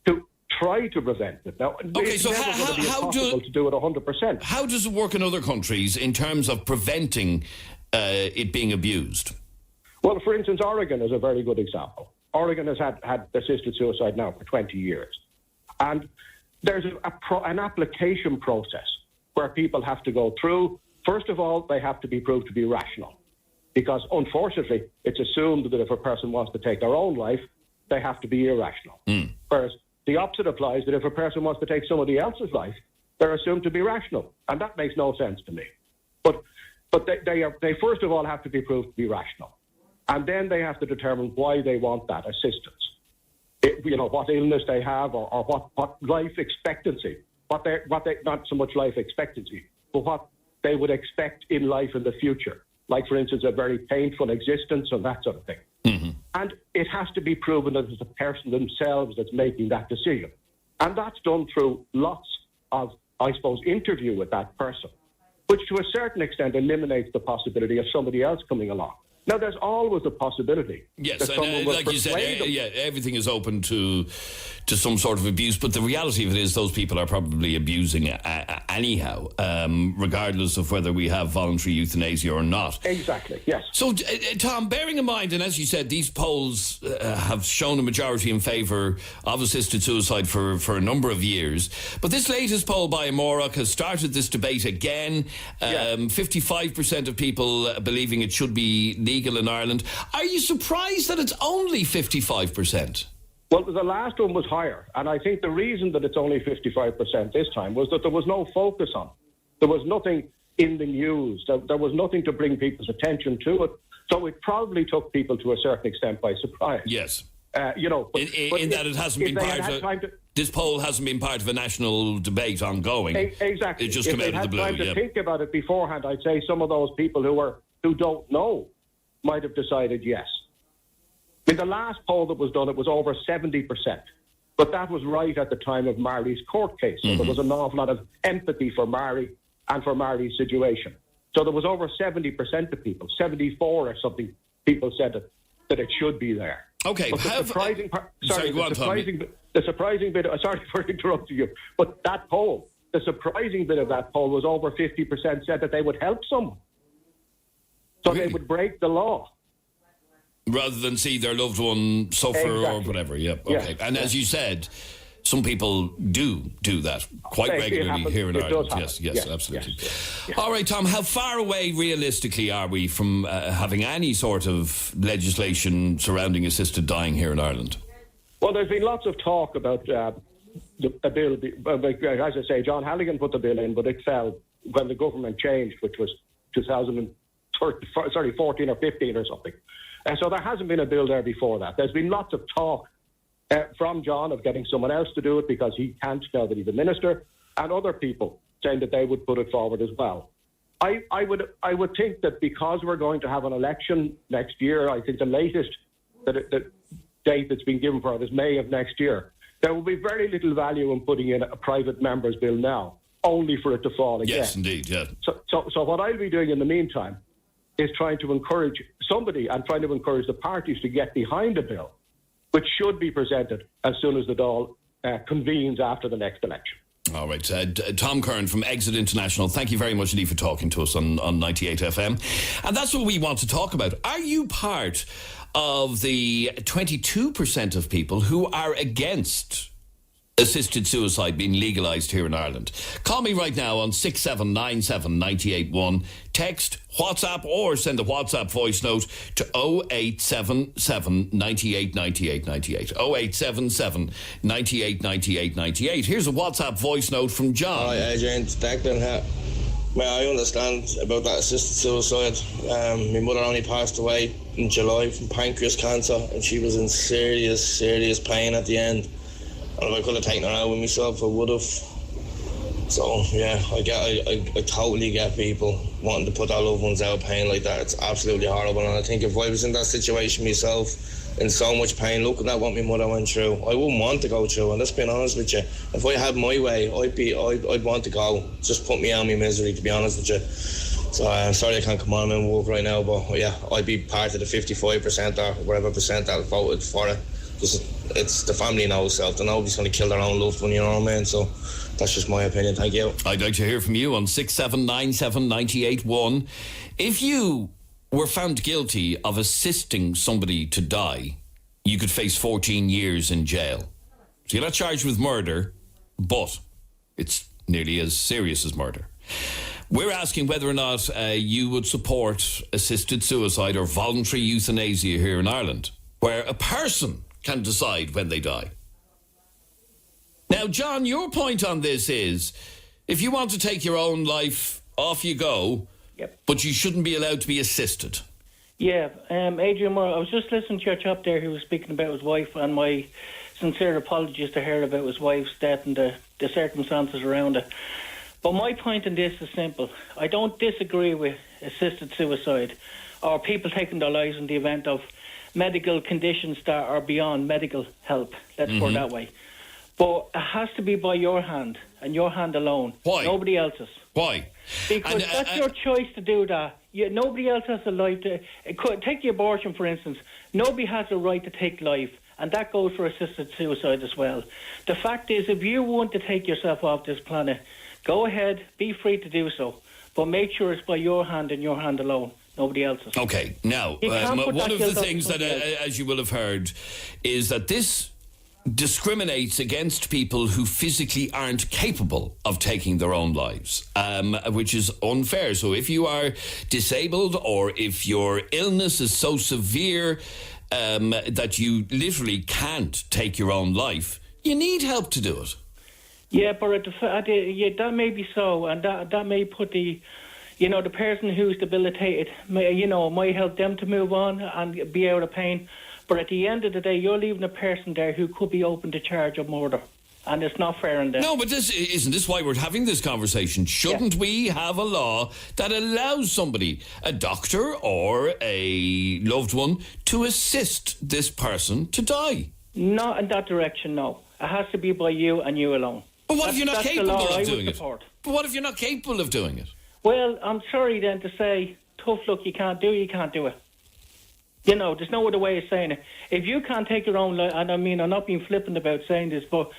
to try to prevent it. Now, okay, so how to do it 100%. How does it work in other countries in terms of preventing it being abused? Well, for instance, Oregon is a very good example. Oregon has had assisted suicide now for 20 years. And there's an application process where people have to go through. First of all, they have to be proved to be rational. Because, unfortunately, it's assumed that if a person wants to take their own life, they have to be irrational. Whereas the opposite applies, that if a person wants to take somebody else's life, they're assumed to be rational. And that makes no sense to me. But they first of all have to be proved to be rational. And then they have to determine why they want that assistance. What illness they have or what life expectancy, what they not so much life expectancy, but what they would expect in life in the future. Like, for instance, a very painful existence and that sort of thing. Mm-hmm. And it has to be proven that it's the person themselves that's making that decision. And that's done through lots of, I suppose, interview with that person, which to a certain extent eliminates the possibility of somebody else coming along. Now, there's always a possibility. Yes, and like you said, everything is open to some sort of abuse, but the reality of it is those people are probably abusing anyhow, regardless of whether we have voluntary euthanasia or not. Exactly, yes. So, Tom, bearing in mind, and as you said, these polls have shown a majority in favour of assisted suicide for a number of years, but this latest poll by Amórach has started this debate again. 55% of people believing it should be legal in Ireland. Are you surprised that it's only 55%? Well, the last one was higher, and I think the reason that it's only 55% this time was that there was no focus on it. There was nothing in the news. There was nothing to bring people's attention to it. So it probably took people to a certain extent by surprise. Yes. In that it hasn't been part of this poll hasn't been part of a national debate ongoing. Exactly. It just came out of the blue. If they had time to think about it beforehand, I'd say some of those people who don't know might have decided yes. In the last poll that was done, it was over 70%. But that was right at the time of Mary's court case. So there was an awful lot of empathy for Mary and for Mary's situation. So there was over 70% of people, 74 or something, people said that it should be there. Okay. But the surprising bit, sorry for interrupting you, but that poll, the surprising bit of that poll was over 50% said that they would help someone. So they would break the law. Rather than see their loved one suffer or whatever. Yep. Okay. And as you said, some people do that quite regularly here in Ireland. Yes, absolutely. Yes. All right, Tom, how far away realistically are we from having any sort of legislation surrounding assisted dying here in Ireland? Well, there's been lots of talk about a bill. As I say, John Halligan put the bill in, but it fell when the government changed, which was 2014 or 15 or something. And so there hasn't been a bill there before that. There's been lots of talk from John of getting someone else to do it because he can't now that he's a minister, and other people saying that they would put it forward as well. I would think that because we're going to have an election next year, I think the latest the date that's been given for it is May of next year. There will be very little value in putting in a private member's bill now, only for it to fall again. Yes, indeed, yeah. So what I'll be doing in the meantime is trying to encourage somebody and trying to encourage the parties to get behind a bill, which should be presented as soon as the Dáil convenes after the next election. All right. Tom Curran from Exit International, thank you very much indeed for talking to us on 98 FM. And that's what we want to talk about. Are you part of the 22% of people who are against assisted suicide being legalised here in Ireland? Call me right now on 6797 981. Text, WhatsApp, or send a WhatsApp voice note to 0877 98 98 98. 0877 98 98 98. Here's a WhatsApp voice note from John. Hi, Adrian. It's Declan. I understand about that assisted suicide. My mother only passed away in July from pancreas cancer, and she was in serious pain at the end. And if I could have taken her out with myself, I would have. So, yeah, I totally get people wanting to put their loved ones out of pain like that. It's absolutely horrible. And I think if I was in that situation myself, in so much pain, looking at what my mother went through, I wouldn't want to go through. And let's be honest with you, if I had my way, I'd want to go. Just put me out of my misery, to be honest with you. So I'm sorry I can't come on and walk right now, but yeah, I'd be part of the 55% or whatever percent that voted for it. It's the family knows self. Nobody's going to kill their own loved one, you know what I mean? So that's just my opinion. Thank you. I'd like to hear from you on 6797 981. If you were found guilty of assisting somebody to die, you could face 14 years in jail. So you're not charged with murder, but it's nearly as serious as murder. We're asking whether or not you would support assisted suicide or voluntary euthanasia here in Ireland, where a person can decide when they die. Now, John, your point on this is, if you want to take your own life, off you go, yep. But you shouldn't be allowed to be assisted. Yeah, Adrian, I was just listening to your chap there who was speaking about his wife, and my sincere apologies to her about his wife's death and the circumstances around it. But my point in this is simple. I don't disagree with assisted suicide or people taking their lives in the event of medical conditions that are beyond medical help. Let's put it that way. But it has to be by your hand and your hand alone. Why? Nobody else's. Why? Because that's your choice to do that. Nobody else has a right to... Take the abortion, for instance. Nobody has a right to take life, and that goes for assisted suicide as well. The fact is, if you want to take yourself off this planet, go ahead, be free to do so. But make sure it's by your hand and your hand alone. Nobody else's. Okay, now, one of the things that, as you will have heard, is that this discriminates against people who physically aren't capable of taking their own lives, which is unfair. So if you are disabled or if your illness is so severe that you literally can't take your own life, you need help to do it. Yeah, but that may be so, and that may put the person who's debilitated, might help them to move on and be out of pain. But at the end of the day, you're leaving a person there who could be open to charge of murder. And it's not fair in that. No, but isn't this why we're having this conversation? Shouldn't we have a law that allows somebody, a doctor or a loved one, to assist this person to die? Not in that direction, no. It has to be by you and you alone. But what if you're not capable of doing it? But what if you're not capable of doing it? Well, I'm sorry then to say, tough luck, you can't do it. There's no other way of saying it. If you can't take your own life, and I mean, I'm not being flippant about saying this, but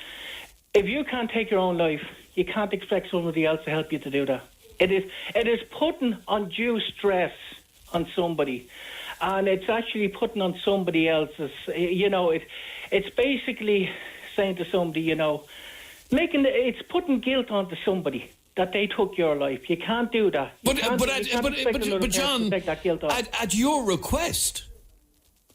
if you can't take your own life, you can't expect somebody else to help you to do that. It is putting undue stress on somebody, and it's actually putting on somebody else's, it's basically saying to somebody, it's putting guilt onto somebody that they took your life. You can't do that. But John, at your request.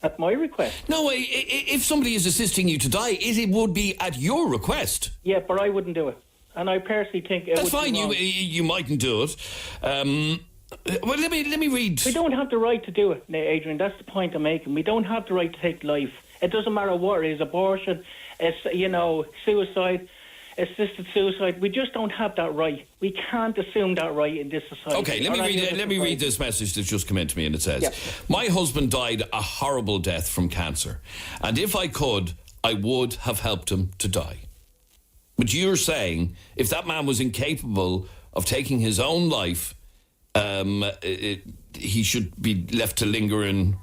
At my request? No, if somebody is assisting you to die, it would be at your request. Yeah, but I wouldn't do it. And I personally think it That's would fine, be wrong. you mightn't do it. Well, let me read. We don't have the right to do it, Adrian. That's the point I'm making. We don't have the right to take life. It doesn't matter what it is, abortion, it's, suicide, assisted suicide. We just don't have that right. We can't assume that right in this society. Okay, let me read this message that's just come in to me, and it says, my husband died a horrible death from cancer, and if I could, I would have helped him to die. But you're saying if that man was incapable of taking his own life, he should be left to linger in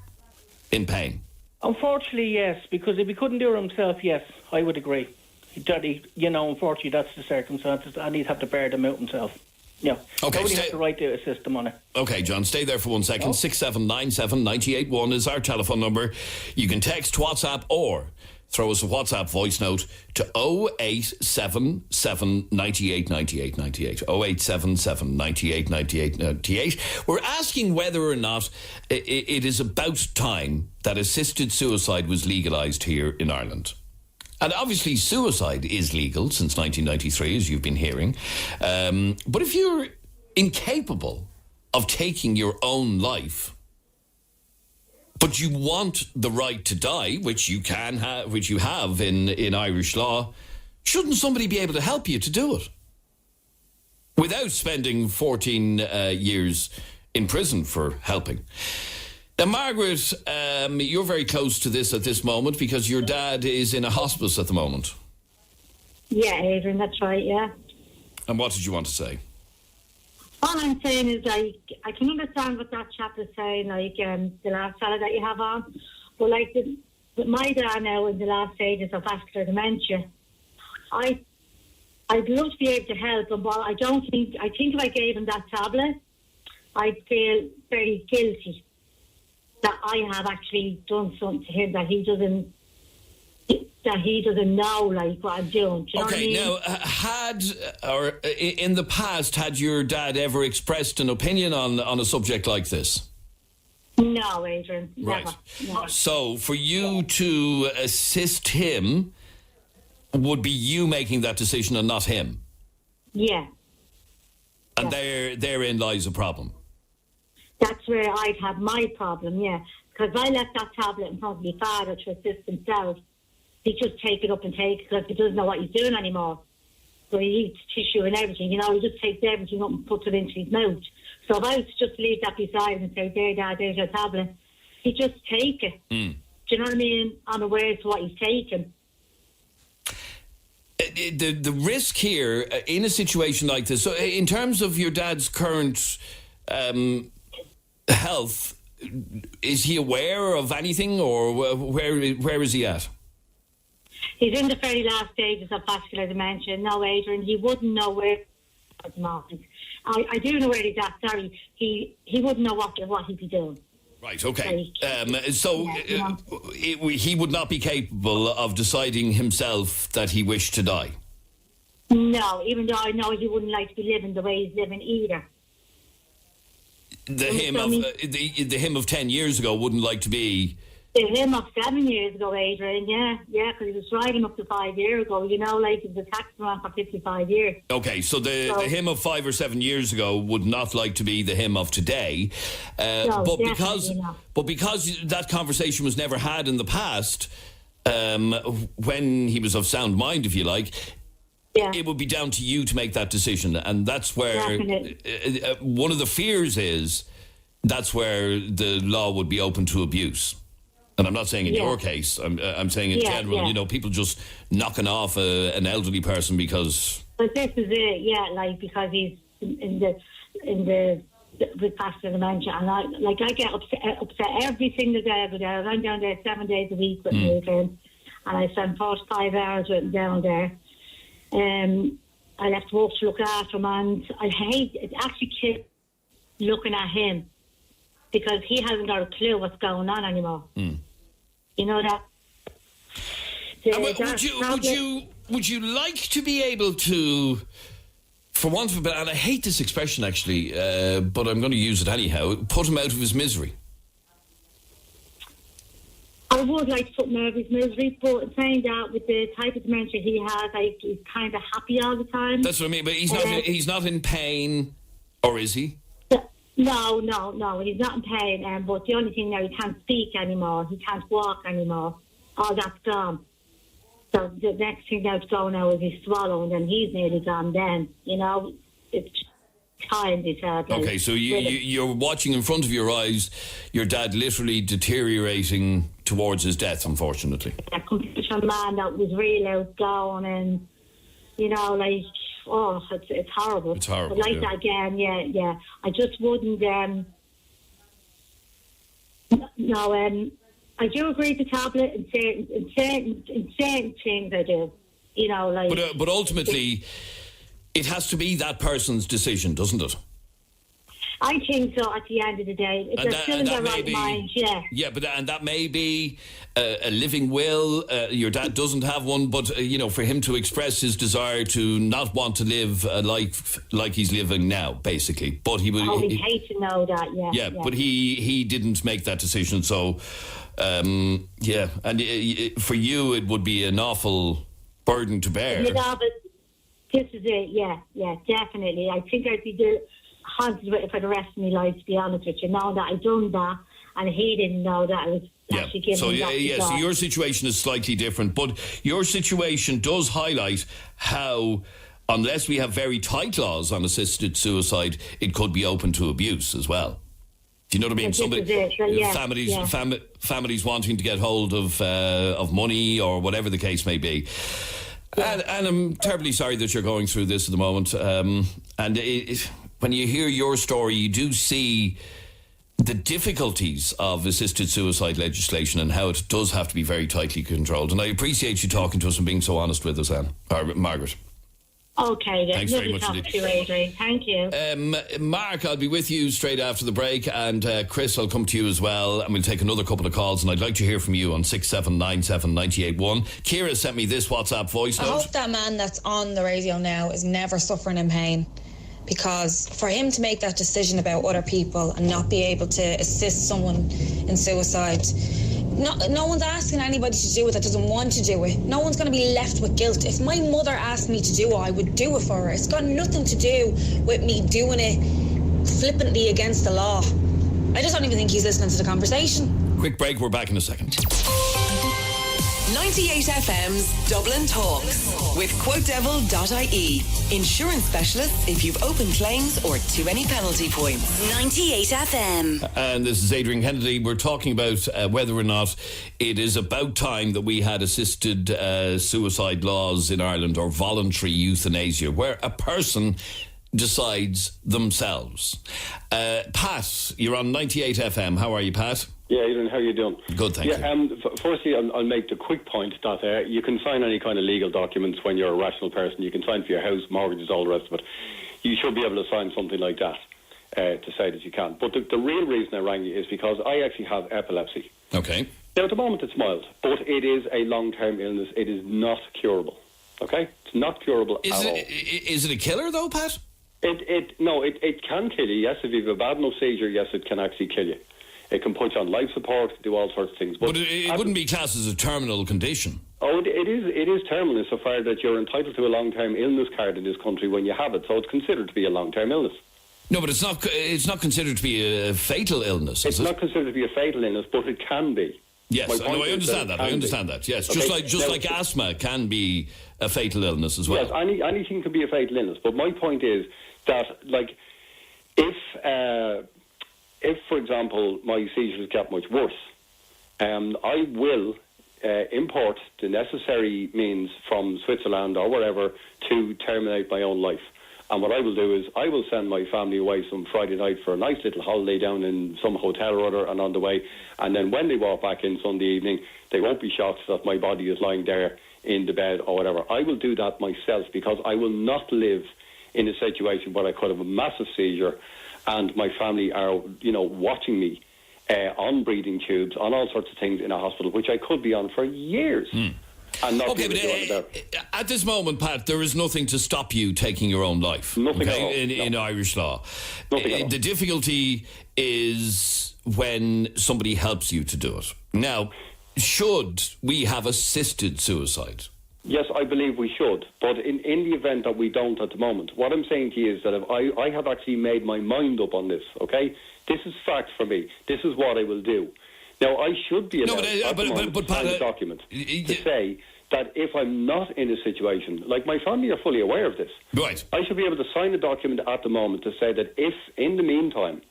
pain. Unfortunately, yes, because if he couldn't do it himself, yes, I would agree. Unfortunately, that's the circumstances, and he'd have to bear them out himself. Yeah. Okay. Nobody has the right to assist him on it. Okay, John, stay there for 1 second. 6797 981 is our telephone number. You can text, WhatsApp, or throw us a WhatsApp voice note to 0877 98 98 98. 0877 98 98 98. We're asking whether or not it is about time that assisted suicide was legalised here in Ireland. And obviously suicide is legal since 1993, as you've been hearing. But if you're incapable of taking your own life, but you want the right to die, which you have in Irish law, shouldn't somebody be able to help you to do it without spending 14 years in prison for helping? Now, Margaret, you're very close to this at this moment because your dad is in a hospice at the moment. Yeah, Adrian, that's right, yeah. And what did you want to say? All I'm saying is, I can understand what that chap is saying, the last fella that you have on. But, with my dad now in the last stages of vascular dementia, I'd love to be able to help him, but I think if I gave him that tablet, I'd feel very guilty that I have actually done something to him that he doesn't know, what I'm doing. Do you know what I mean? Now, in the past, had your dad ever expressed an opinion on a subject like this? No, Adrian, right. Never. No. So, for you to assist him, would be you making that decision and not him? Yeah. And therein lies a problem. That's where I'd have my problem, yeah. Because I left that tablet in front of my father to assist himself. He just take it up and take it because he doesn't know what he's doing anymore. So he eats tissue and everything, he just takes everything up and puts it into his mouth. So if I was to just leave that beside him and say, there, Dad, there's your tablet, he'd just take it. Do you know what I mean? Unaware of what he's taking. The risk here in a situation like this, so in terms of your dad's current health, is he aware of anything, or where is he at? He's in the very last stages of vascular dementia. No, Adrian, he wouldn't know where at the moment. I do know where he's at, sorry. He wouldn't know what he'd be doing. Right, okay. He would not be capable of deciding himself that he wished to die? No, even though I know he wouldn't like to be living the way he's living either. The him of 10 years ago wouldn't like to be... The him of 7 years ago, Adrian, yeah, because he was riding up to 5 years ago, he was a taxman for 55 years. Okay, so the him of 5 or 7 years ago would not like to be the him of today. No, but because that conversation was never had in the past, when he was of sound mind, if you like, it would be down to you to make that decision. And that's where one of the fears is, that's where the law would be open to abuse. And I'm not saying in your case, I'm saying in general, people just knocking off an elderly person because... But this is it, because he's with vascular dementia, and I get upset every single day I go there. I'm down there 7 days a week with him, and I spend 45 hours with him down there. I left work to look after him, and I hate it. Actually kids looking at him because he hasn't got a clue what's going on anymore. You know that. Would you like to be able to, for want of a better, and I hate this expression actually, but I'm going to use it anyhow, put him out of his misery? I would like to put him out of his misery, but saying that with the type of dementia he has, he's kind of happy all the time. That's what I mean, but he's not in pain, or is he? No, he's not in pain, but the only thing now, he can't speak anymore, he can't walk anymore, all that's gone. So the next thing that's going now is he's swallowing, and he's nearly gone then. It's time is hard. Okay, so you're watching in front of your eyes your dad literally deteriorating towards his death, unfortunately. A complete man that was really outgoing and, it's horrible. It's horrible, But that again, yeah. I just wouldn't, I do agree to tablet in certain things I do. But ultimately, it has to be that person's decision, doesn't it? I think so. At the end of the day, if they're still in their right mind, yeah. Yeah, and that may be a living will. Your dad doesn't have one, but for him to express his desire to not want to live a life like he's living now, basically. But he would. I would hate to know that. Yeah. Yeah, but he didn't make that decision. So, and for you, it would be an awful burden to bear. Yeah, but this is it. Yeah, definitely. I think I'd be haunted with it for the rest of my life, to be honest with you. Now that I've done that, and he didn't know that I was actually giving so that so your situation is slightly different, but your situation does highlight how, unless we have very tight laws on assisted suicide, it could be open to abuse as well. Do you know what I mean? Families wanting to get hold of money or whatever the case may be. And I'm terribly sorry that you're going through this at the moment. When you hear your story, you do see the difficulties of assisted suicide legislation and how it does have to be very tightly controlled. And I appreciate you talking to us and being so honest with us, Margaret. Okay, then. Thanks very much indeed. To you, Adrian. Thank you. Mark, I'll be with you straight after the break, and Chris, I'll come to you as well, and we'll take another couple of calls, and I'd like to hear from you on 6797981. Kira sent me this WhatsApp voice note. I hope that man that's on the radio now is never suffering in pain, because for him to make that decision about other people and not be able to assist someone in suicide, no one's asking anybody to do it that doesn't want to do it. No one's going to be left with guilt. If my mother asked me to do it, I would do it for her. It's got nothing to do with me doing it flippantly against the law. I just don't even think he's listening to the conversation. Quick break, we're back in a second. 98FM's Dublin Talks with QuoteDevil.ie. Insurance specialists if you've open claims or too many penalty points. 98FM. And this is Adrian Kennedy. We're talking about whether or not it is about time that we had assisted suicide laws in Ireland, or voluntary euthanasia, where a person decides themselves. Pat, you're on 98FM. How are you, Pat? Yeah, Adrian, how are you doing? Good, thank you. Firstly, I'll make the quick point that you can sign any kind of legal documents when you're a rational person. You can sign for your house, mortgages, all the rest of it. You should be able to sign something like that to say that you can. But the real reason I rang you is because I actually have epilepsy. Okay. Now, at the moment it's mild, but it is a long-term illness. It is not curable. Okay? It's not curable at all. Is it a killer, though, Pat? It can kill you, yes. If you have a bad enough seizure, yes, it can actually kill you. It can put you on life support, do all sorts of things. But it wouldn't be classed as a terminal condition. Oh, it is terminal insofar that you're entitled to a long-term illness card in this country when you have it, so it's considered to be a long-term illness. No, but it's not considered to be a fatal illness, is it? It's not considered to be a fatal illness, but it can be. Yes, I understand that. Yes, okay. just like asthma can be a fatal illness as well. Yes, anything can be a fatal illness. But my point is that, like, if, for example, my seizures get much worse, I will import the necessary means from Switzerland or wherever to terminate my own life. And what I will do is I will send my family away some Friday night for a nice little holiday down in some hotel or other and on the way. And then when they walk back in Sunday evening, they won't be shocked that my body is lying there in the bed or whatever. I will do that myself because I will not live in a situation where I could have a massive seizure and my family are, watching me on breathing tubes, on all sorts of things in a hospital, which I could be on for years. And not at this moment, Pat, there is nothing to stop you taking your own life. Nothing at all. In Irish law. Nothing at all. The difficulty is when somebody helps you to do it. Now, should we have assisted suicide? Yes, I believe we should. But in the event that we don't at the moment, what I'm saying to you is that if I have actually made my mind up on this, okay? This is fact for me. This is what I will do. Now, I should be allowed to sign a document to say that if I'm not in a situation, like my family are fully aware of this, right? I should be able to sign a document at the moment to say that if, in the meantime,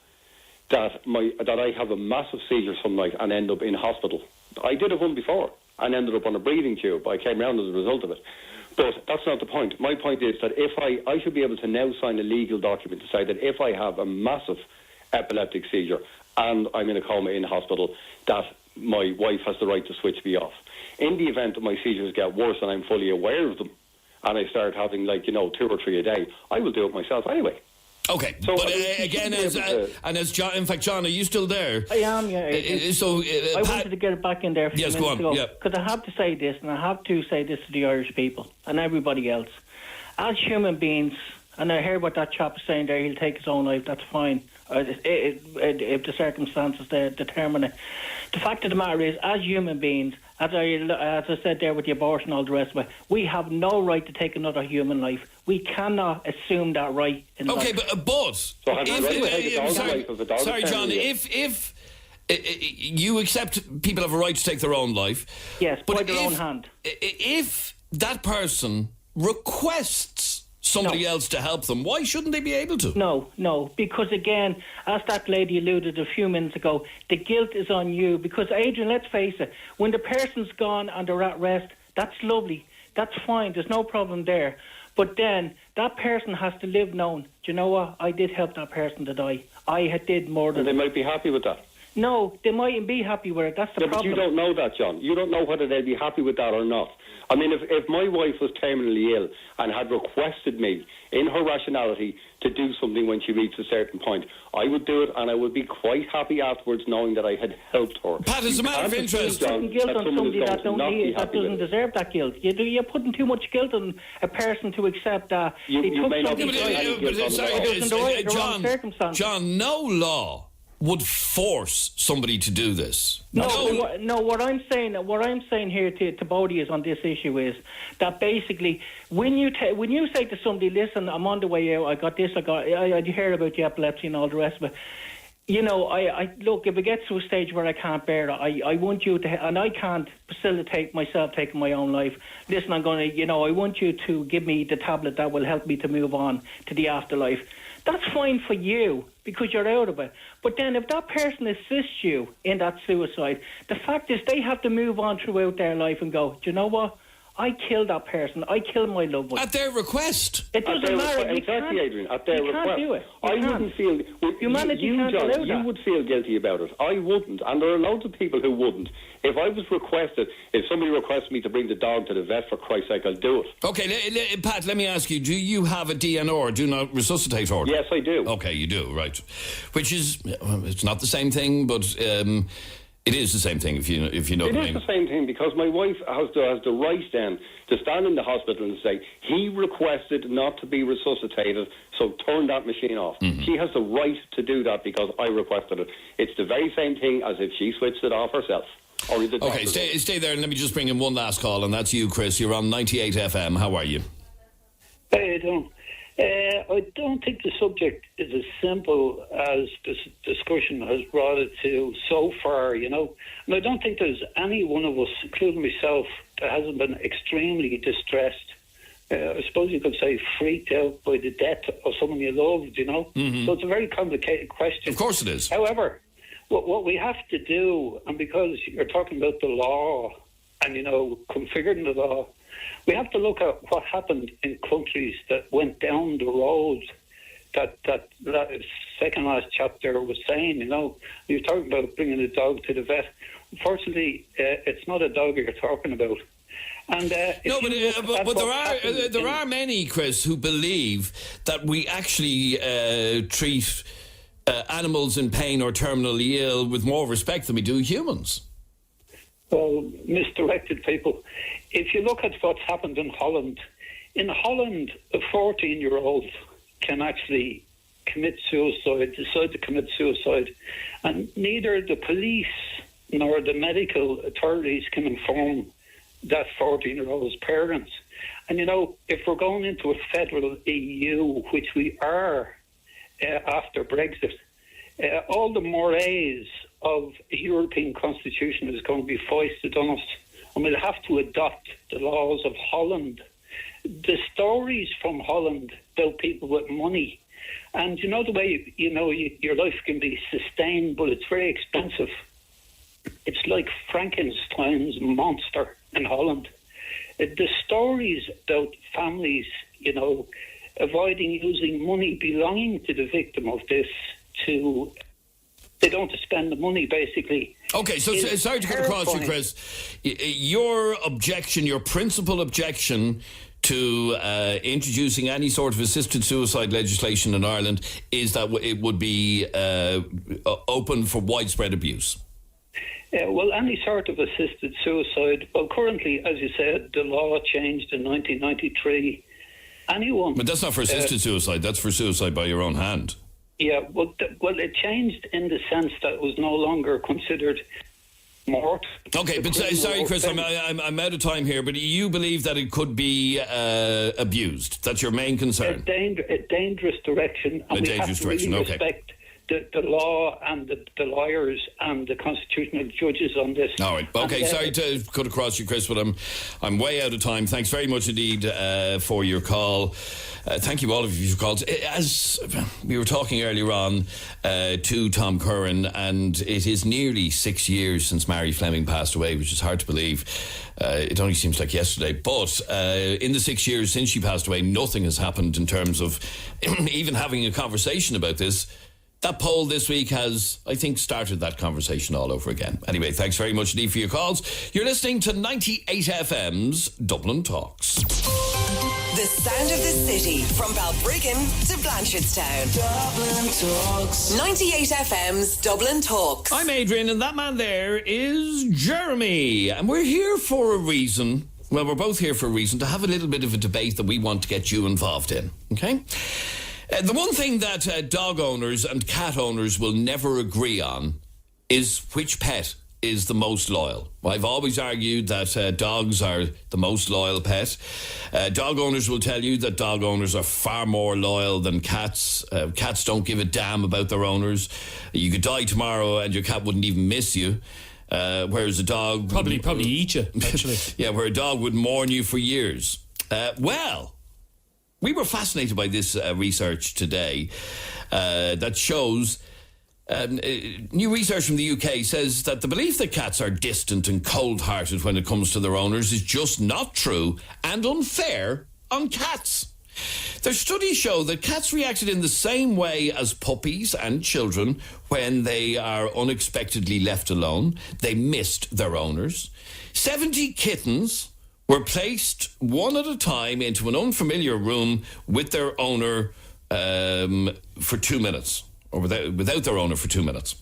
that I have a massive seizure some night and end up in hospital. I did have one before and ended up on a breathing tube. I came round as a result of it. But that's not the point. My point is that if I should be able to now sign a legal document to say that if I have a massive epileptic seizure and I'm in a coma in hospital, that my wife has the right to switch me off. In the event that my seizures get worse and I'm fully aware of them, and I start having 2 or 3 a day, I will do it myself anyway. Okay, so, but again, as John, in fact, John, are you still there? I am, yeah. I wanted to get it back in there a few minutes ago. Because I have to say this, and I have to say this to the Irish people and everybody else. As human beings, and I heard what that chap was saying there, he'll take his own life, that's fine. If the circumstances determine it. The fact of the matter is, as human beings, as I said there with the abortion and all the rest of it, we have no right to take another human life. We cannot assume that right in life. Okay, but sorry, John, if you accept people have a right to take their own life, yes, by their own hand. If that person requests somebody else to help them, why shouldn't they be able to? No, because again, as that lady alluded a few minutes ago, the guilt is on you. Because, Adrian, let's face it, when the person's gone and they're at rest, that's lovely, that's fine, there's no problem there. But then that person has to live knowing, do you know what, I did help that person to die. I did more than... And they might be happy with that. No, they mightn't be happy with it, that's the problem. But you don't know that, John. You don't know whether they'd be happy with that or not. I mean, if my wife was terminally ill and had requested me, in her rationality, to do something when she reached a certain point, I would do it, and I would be quite happy afterwards knowing that I had helped her. Pat, as a matter of interest, putting guilt on somebody that doesn't deserve that guilt. You're putting too much guilt on a person to accept that. John, no law would force somebody to do this. No, what I'm saying here to Bodie is on this issue is that basically when you say to somebody, listen, I'm on the way out, I got this, I hear about the epilepsy and all the rest of it. You know, I look, if it gets to a stage where I can't bear it, I want you to, and I can't facilitate myself taking my own life. Listen, I'm going to, I want you to give me the tablet that will help me to move on to the afterlife. That's fine for you because you're out of it. But then if that person assists you in that suicide, the fact is they have to move on throughout their life and go, do you know what? I killed that person. I killed my loved one. At their request. It doesn't matter. Exactly, Adrian. At their request. You can't do it. I wouldn't feel... Humanity can't allow that. You would feel guilty about it. I wouldn't. And there are loads of people who wouldn't. If I was requested, if somebody requests me to bring the dog to the vet, for Christ's sake, I'll do it. Okay, Pat, let me ask you, do you have a DNR, do not resuscitate order? Yes, I do. Okay, you do, right. Which is, it's not the same thing, but... it is the same thing, if you know what I mean. It is the same thing, because my wife has the right then to stand in the hospital and say, he requested not to be resuscitated, so turn that machine off. Mm-hmm. She has the right to do that because I requested it. It's the very same thing as if she switched it off herself. Okay, stay there, and let me just bring in one last call, and that's you, Chris. You're on 98FM. How are you? Hey, I don't think the subject is as simple as this discussion has brought it to so far, And I don't think there's any one of us, including myself, that hasn't been extremely distressed. I suppose you could say freaked out by the death of someone you loved, Mm-hmm. So it's a very complicated question. Of course it is. However, what we have to do, and because you're talking about the law and, configuring the law, we have to look at what happened in countries that went down the road that second last chapter was saying, You're talking about bringing a dog to the vet. Unfortunately, it's not a dog you're talking about. And but there are many, Chris, who believe that we actually treat animals in pain or terminally ill with more respect than we do humans. Well, misdirected people. If you look at what's happened in Holland, a 14-year-old can actually decide to commit suicide, and neither the police nor the medical authorities can inform that 14-year-old's parents. And, if we're going into a federal EU, which we are after Brexit, all the mores of a European constitution is going to be foisted on us, and we'll have to adopt the laws of Holland. The stories from Holland about people with money, and you know the way, your life can be sustained, but it's very expensive. It's like Frankenstein's monster in Holland. The stories about families, avoiding using money belonging to the victim of this they don't spend the money, basically. Okay, so sorry to cut across you, Chris. Your principal objection to introducing any sort of assisted suicide legislation in Ireland is that it would be open for widespread abuse. Yeah, well, any sort of assisted suicide, currently, as you said, the law changed in 1993. Anyone... But that's not for assisted suicide, that's for suicide by your own hand. Yeah, well, it changed in the sense that it was no longer considered mort. Okay, but sorry, Chris, I'm out of time here, but you believe that it could be abused. That's your main concern. A dangerous direction. And we have to really respect the law and the lawyers and the constitutional judges on this. All right. Okay, sorry to cut across you, Chris, but I'm way out of time. Thanks very much indeed for your call. Thank you all of you for calls. As we were talking earlier on to Tom Curran, and it is nearly 6 years since Mary Fleming passed away, which is hard to believe. It only seems like yesterday. But in the 6 years since she passed away, nothing has happened in terms of even having a conversation about this. That poll this week has, I think, started that conversation all over again. Anyway, thanks very much indeed for your calls. You're listening to 98FM's Dublin Talks. The sound of the city, from Balbriggan to Blanchardstown. Dublin Talks. 98FM's Dublin Talks. I'm Adrian, and that man there is Jeremy. And we're here for a reason. Well, we're both here for a reason, to have a little bit of a debate that we want to get you involved in. Okay? The one thing that dog owners and cat owners will never agree on is which pet is the most loyal. I've always argued that dogs are the most loyal pet. Dog owners will tell you that dog owners are far more loyal than cats. Cats don't give a damn about their owners. You could die tomorrow and your cat wouldn't even miss you. Whereas a dog... Probably eat you, actually. Yeah, where a dog would mourn you for years. We were fascinated by this research today that shows... new research from the UK says that the belief that cats are distant and cold-hearted when it comes to their owners is just not true and unfair on cats. Their studies show that cats reacted in the same way as puppies and children when they are unexpectedly left alone. They missed their owners. 70 kittens were placed one at a time into an unfamiliar room with their owner for 2 minutes, or without their owner for 2 minutes.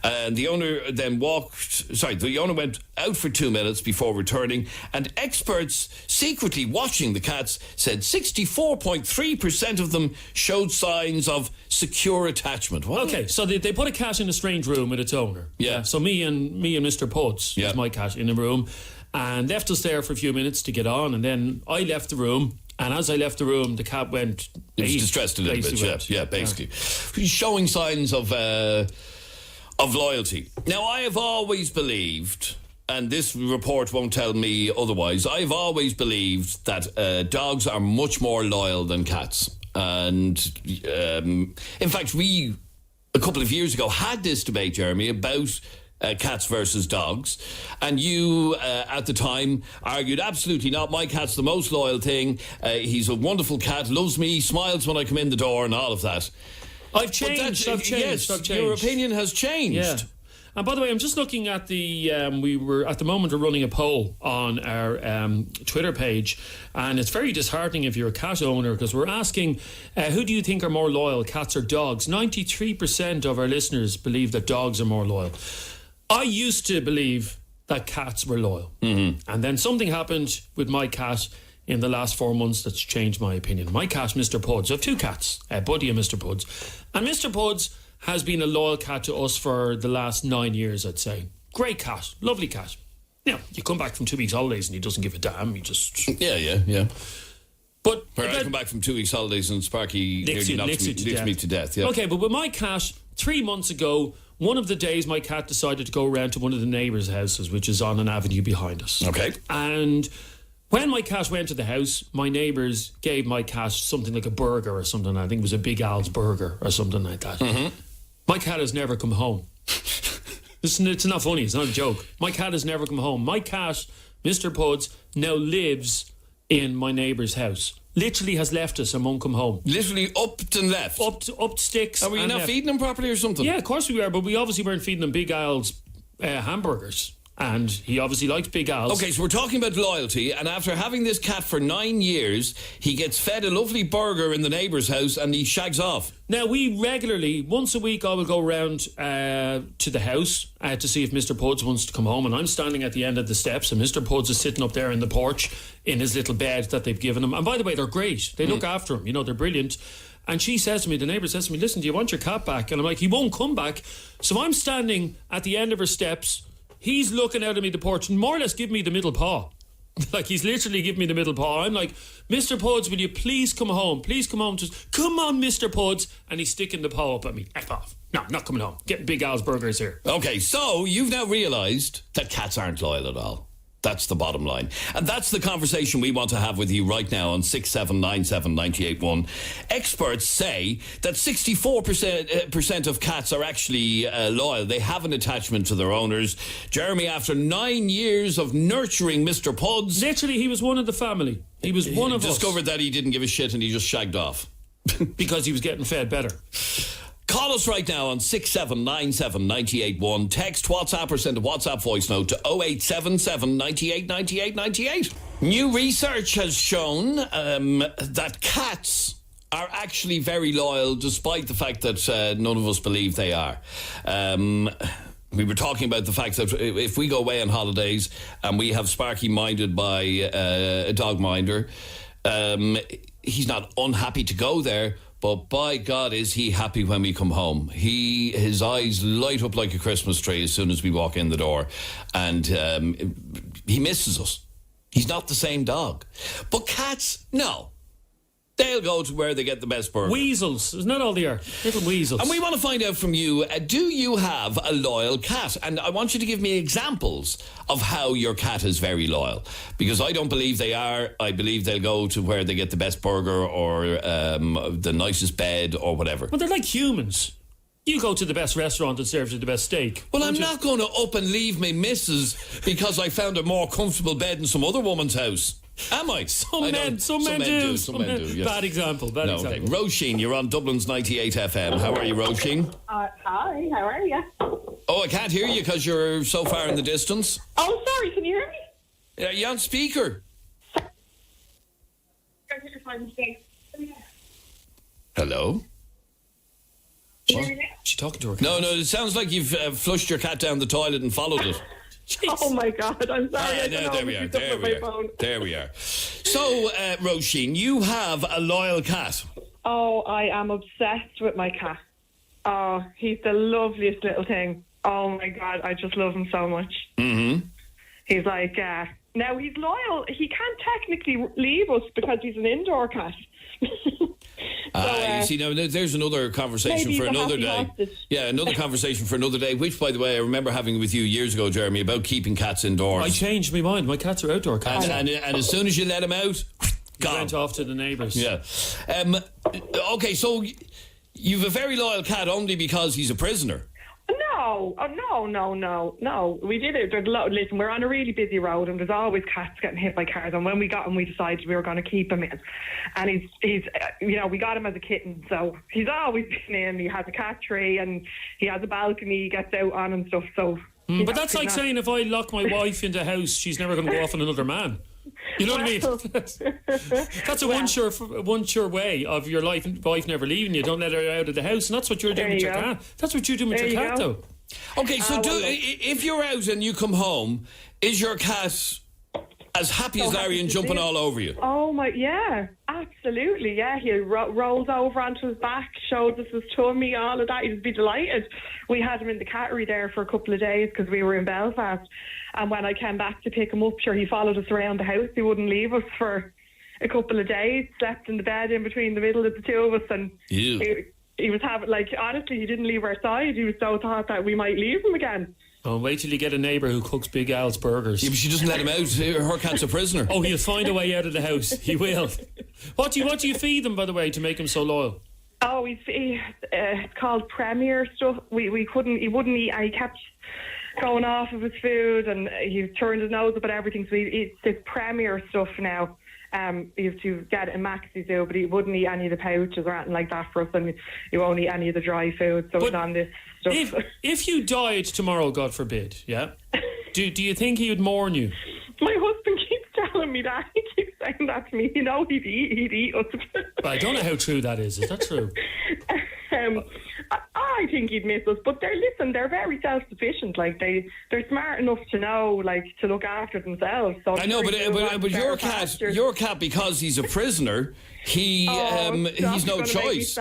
And the owner then the owner went out for 2 minutes before returning, and experts secretly watching the cats said 64.3% of them showed signs of secure attachment. Okay, so they put a cat in a strange room with its owner. Yeah. So me and Mr. Puds, is my cat, in a room, and left us there for a few minutes to get on, and then I left the room, and as I left the room, the cat went... It was distressed a little bit, yeah, basically. Yeah. Showing signs of loyalty. Now, I have always believed, and this report won't tell me otherwise, I've always believed that dogs are much more loyal than cats. And, in fact, we, a couple of years ago, had this debate, Jeremy, about... cats versus dogs, and you at the time argued absolutely not, my cat's the most loyal thing, he's a wonderful cat, loves me, smiles when I come in the door and all of that. I've changed. Yes, your opinion has changed. Yeah. And by the way, I'm just looking at at the moment we're running a poll on our Twitter page, and it's very disheartening if you're a cat owner, because we're asking, who do you think are more loyal, cats or dogs? 93% of our listeners believe that dogs are more loyal. I used to believe that cats were loyal. Mm-hmm. And then something happened with my cat in the last 4 months that's changed my opinion. My cat, Mr. Puds, I have two cats, Buddy and Mr. Puds. And Mr. Puds has been a loyal cat to us for the last 9 years, I'd say. Great cat, lovely cat. Now, you come back from 2 weeks holidays and he doesn't give a damn, he just... Yeah. But where I come back from 2 weeks holidays and Sparky nearly knocks me to death. Yeah. Okay, but with my cat, 3 months ago, one of the days my cat decided to go around to one of the neighbours' houses, which is on an avenue behind us. Okay. And when my cat went to the house, my neighbours gave my cat something like a burger or something. I think it was a Big Al's burger or something like that. Mm-hmm. My cat has never come home. It's not funny. It's not a joke. My cat has never come home. My cat, Mr. Puds, now lives in my neighbour's house. Literally has left us and won't come home. Literally upped and left? Upped sticks. Are we not feeding him properly or something? Yeah, of course we were, but we obviously weren't feeding him Big Al's hamburgers. And he obviously likes Big Al's. Okay, so we're talking about loyalty, and after having this cat for 9 years, he gets fed a lovely burger in the neighbour's house and he shags off. Now, we regularly, once a week, I will go round to the house to see if Mr. Puds wants to come home, and I'm standing at the end of the steps, and Mr. Puds is sitting up there in the porch in his little bed that they've given him. And by the way, they're great. They look after him. You know, they're brilliant. And she says to me, the neighbour says to me, listen, do you want your cat back? And I'm like, he won't come back. So I'm standing at the end of her steps. He's looking out at me the porch and more or less give me the middle paw. Like, he's literally giving me the middle paw. I'm like, Mr. Puds, will you please come home? Please come home. Just come on, Mr. Puds. And he's sticking the paw up at me. F off. No, not coming home. Getting Big Al's burgers here. Okay, so you've now realised that cats aren't loyal at all. That's the bottom line. And that's the conversation we want to have with you right now on 6797981. Experts say that 64% of cats are actually loyal. They have an attachment to their owners. Jeremy, after 9 years of nurturing Mr. Puds... Literally, he was one of the family. He was one of us. Discovered that he didn't give a shit and he just shagged off. Because he was getting fed better. Call us right now on 6797981. Text, WhatsApp or send a WhatsApp voice note to 0877 98 98 98. New research has shown that cats are actually very loyal despite the fact that none of us believe they are. We were talking about the fact that if we go away on holidays and we have Sparky minded by a dog minder, he's not unhappy to go there. But by God, is he happy when we come home. His eyes light up like a Christmas tree as soon as we walk in the door. And he misses us. He's not the same dog. But cats, no. They'll go to where they get the best burger. Weasels. Isn't that all they are? Little weasels. And we want to find out from you, do you have a loyal cat? And I want you to give me examples of how your cat is very loyal. Because I don't believe they are. I believe they'll go to where they get the best burger or the nicest bed or whatever. Well, they're like humans. You go to the best restaurant that serves you the best steak. Well, I'm not going to up and leave my missus because I found a more comfortable bed in some other woman's house. Am I? Some men do. Some men do, yes. Bad example. Example. Okay. Roisin, you're on Dublin's 98 FM. How are you, Roisin? Hi, how are you? Oh, I can't hear you because you're so far in the distance. Oh, sorry, can you hear me? Are you on speaker? Hello? She's talking to her cat. No, it sounds like you've flushed your cat down the toilet and followed it. Oh my God, I'm sorry. There we are. So, Roisin, you have a loyal cat. Oh, I am obsessed with my cat. Oh, he's the loveliest little thing. Oh my God, I just love him so much. Mm-hmm. He's like, now he's loyal. He can't technically leave us because he's an indoor cat. You see, now there's another conversation for another day. Yeah, another conversation for another day, which, by the way, I remember having with you years ago, Jeremy, about keeping cats indoors. I changed my mind. My cats are outdoor cats. And as soon as you let them out, gone. Went off to the neighbours. Yeah. Okay, so you've a very loyal cat only because he's a prisoner. No. We did it. Listen, we're on a really busy road and there's always cats getting hit by cars. And when we got him, we decided we were going to keep him in. And he's we got him as a kitten. So he's always been in. He has a cat tree and he has a balcony he gets out on and stuff. So, but that's like saying if I lock my wife into a house, she's never going to go off on another man. You know what I mean? That's a one sure way of your wife never leaving you. Don't let her out of the house. And that's what you're doing with your cat. That's what you're doing with your cat, though. Okay, so if you're out and you come home, is your cat as happy as Larry and jumping all over you? Oh my, yeah, absolutely, yeah. He rolls over onto his back, shows us his tummy, all of that. He'd be delighted. We had him in the cattery there for a couple of days because we were in Belfast. And when I came back to pick him up, sure, he followed us around the house. He wouldn't leave us for a couple of days. Slept in the bed in between the middle of the two of us, and he was having, like, honestly, he didn't leave our side. He was so thought that we might leave him again. Oh, wait till you get a neighbour who cooks Big Al's burgers. Yeah, but she doesn't let him out. Her cat's a prisoner. Oh, he'll find a way out of the house. He will. What do you feed them, by the way, to make him so loyal? Oh, it's called Premier stuff. He wouldn't eat, and he kept going off of his food, and he turned his nose up at everything, so he eats this Premier stuff now. You have to get it in Maxi Zoo, but he wouldn't eat any of the pouches or anything like that for us, and he won't eat any of the dry food, so it's on this stuff. If you died tomorrow, God forbid, yeah, do you think he would mourn you? My husband keeps telling me that. He keeps saying that to me. You know, he'd eat us. Well, I don't know how true that is. Is that true? I think he'd miss us, but they're very self-sufficient. Like they're smart enough to know, like, to look after themselves. So I know, but your cat, because he's a prisoner, he's no choice.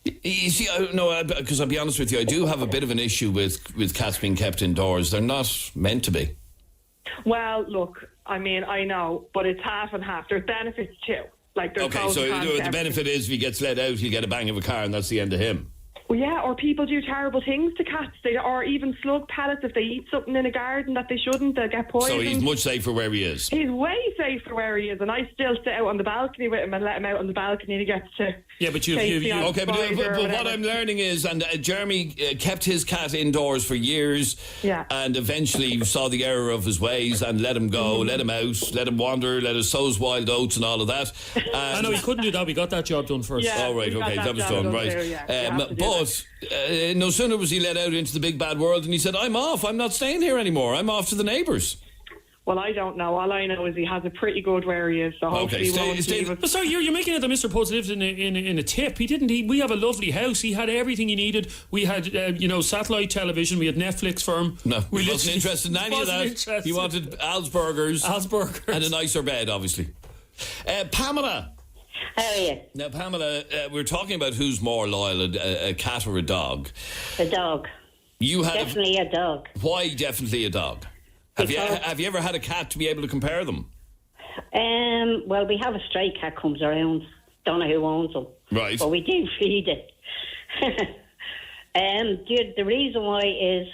You see, no, because I'll be honest with you, I do have a bit of an issue with cats being kept indoors. They're not meant to be. Well, look, I mean, I know, but it's half and half. There's benefits too. Like, there's okay, so the benefit is if he gets let out, he'll get a bang of a car, and that's the end of him. Well, yeah, or people do terrible things to cats. Or even slug pellets. If they eat something in a garden that they shouldn't, they'll get poisoned. So he's much safer where he is. He's way safer where he is, and I still sit out on the balcony with him and let him out on the balcony, and he gets to. Yeah, but you okay, but what I'm learning is, and Jeremy kept his cat indoors for years, and eventually saw the error of his ways and let him go, let him out, let him wander, let us sow his wild oats and all of that. I know he couldn't do that. We got that job done first. Yeah, right, okay, that was done right. But no sooner was he let out into the big bad world, and he said, "I'm off. I'm not staying here anymore. I'm off to the neighbours." Well, I don't know. All I know is he has a pretty good where he is, so hopefully he won't leave us. But sorry, you're making it that Mr. Puds lived in a tip. He didn't. We have a lovely house. He had everything he needed. We had, satellite television. We had Netflix for him. No, he wasn't interested in any of that. He wanted Al's Burgers. And a nicer bed, obviously. Pamela. How are you? Now, Pamela, we're talking about who's more loyal, a cat or a dog. A dog. Definitely a dog. Why definitely a dog? Have you ever had a cat to be able to compare them? Well, we have a stray cat comes around. Don't know who owns them. Right. But we do feed it. The reason why is,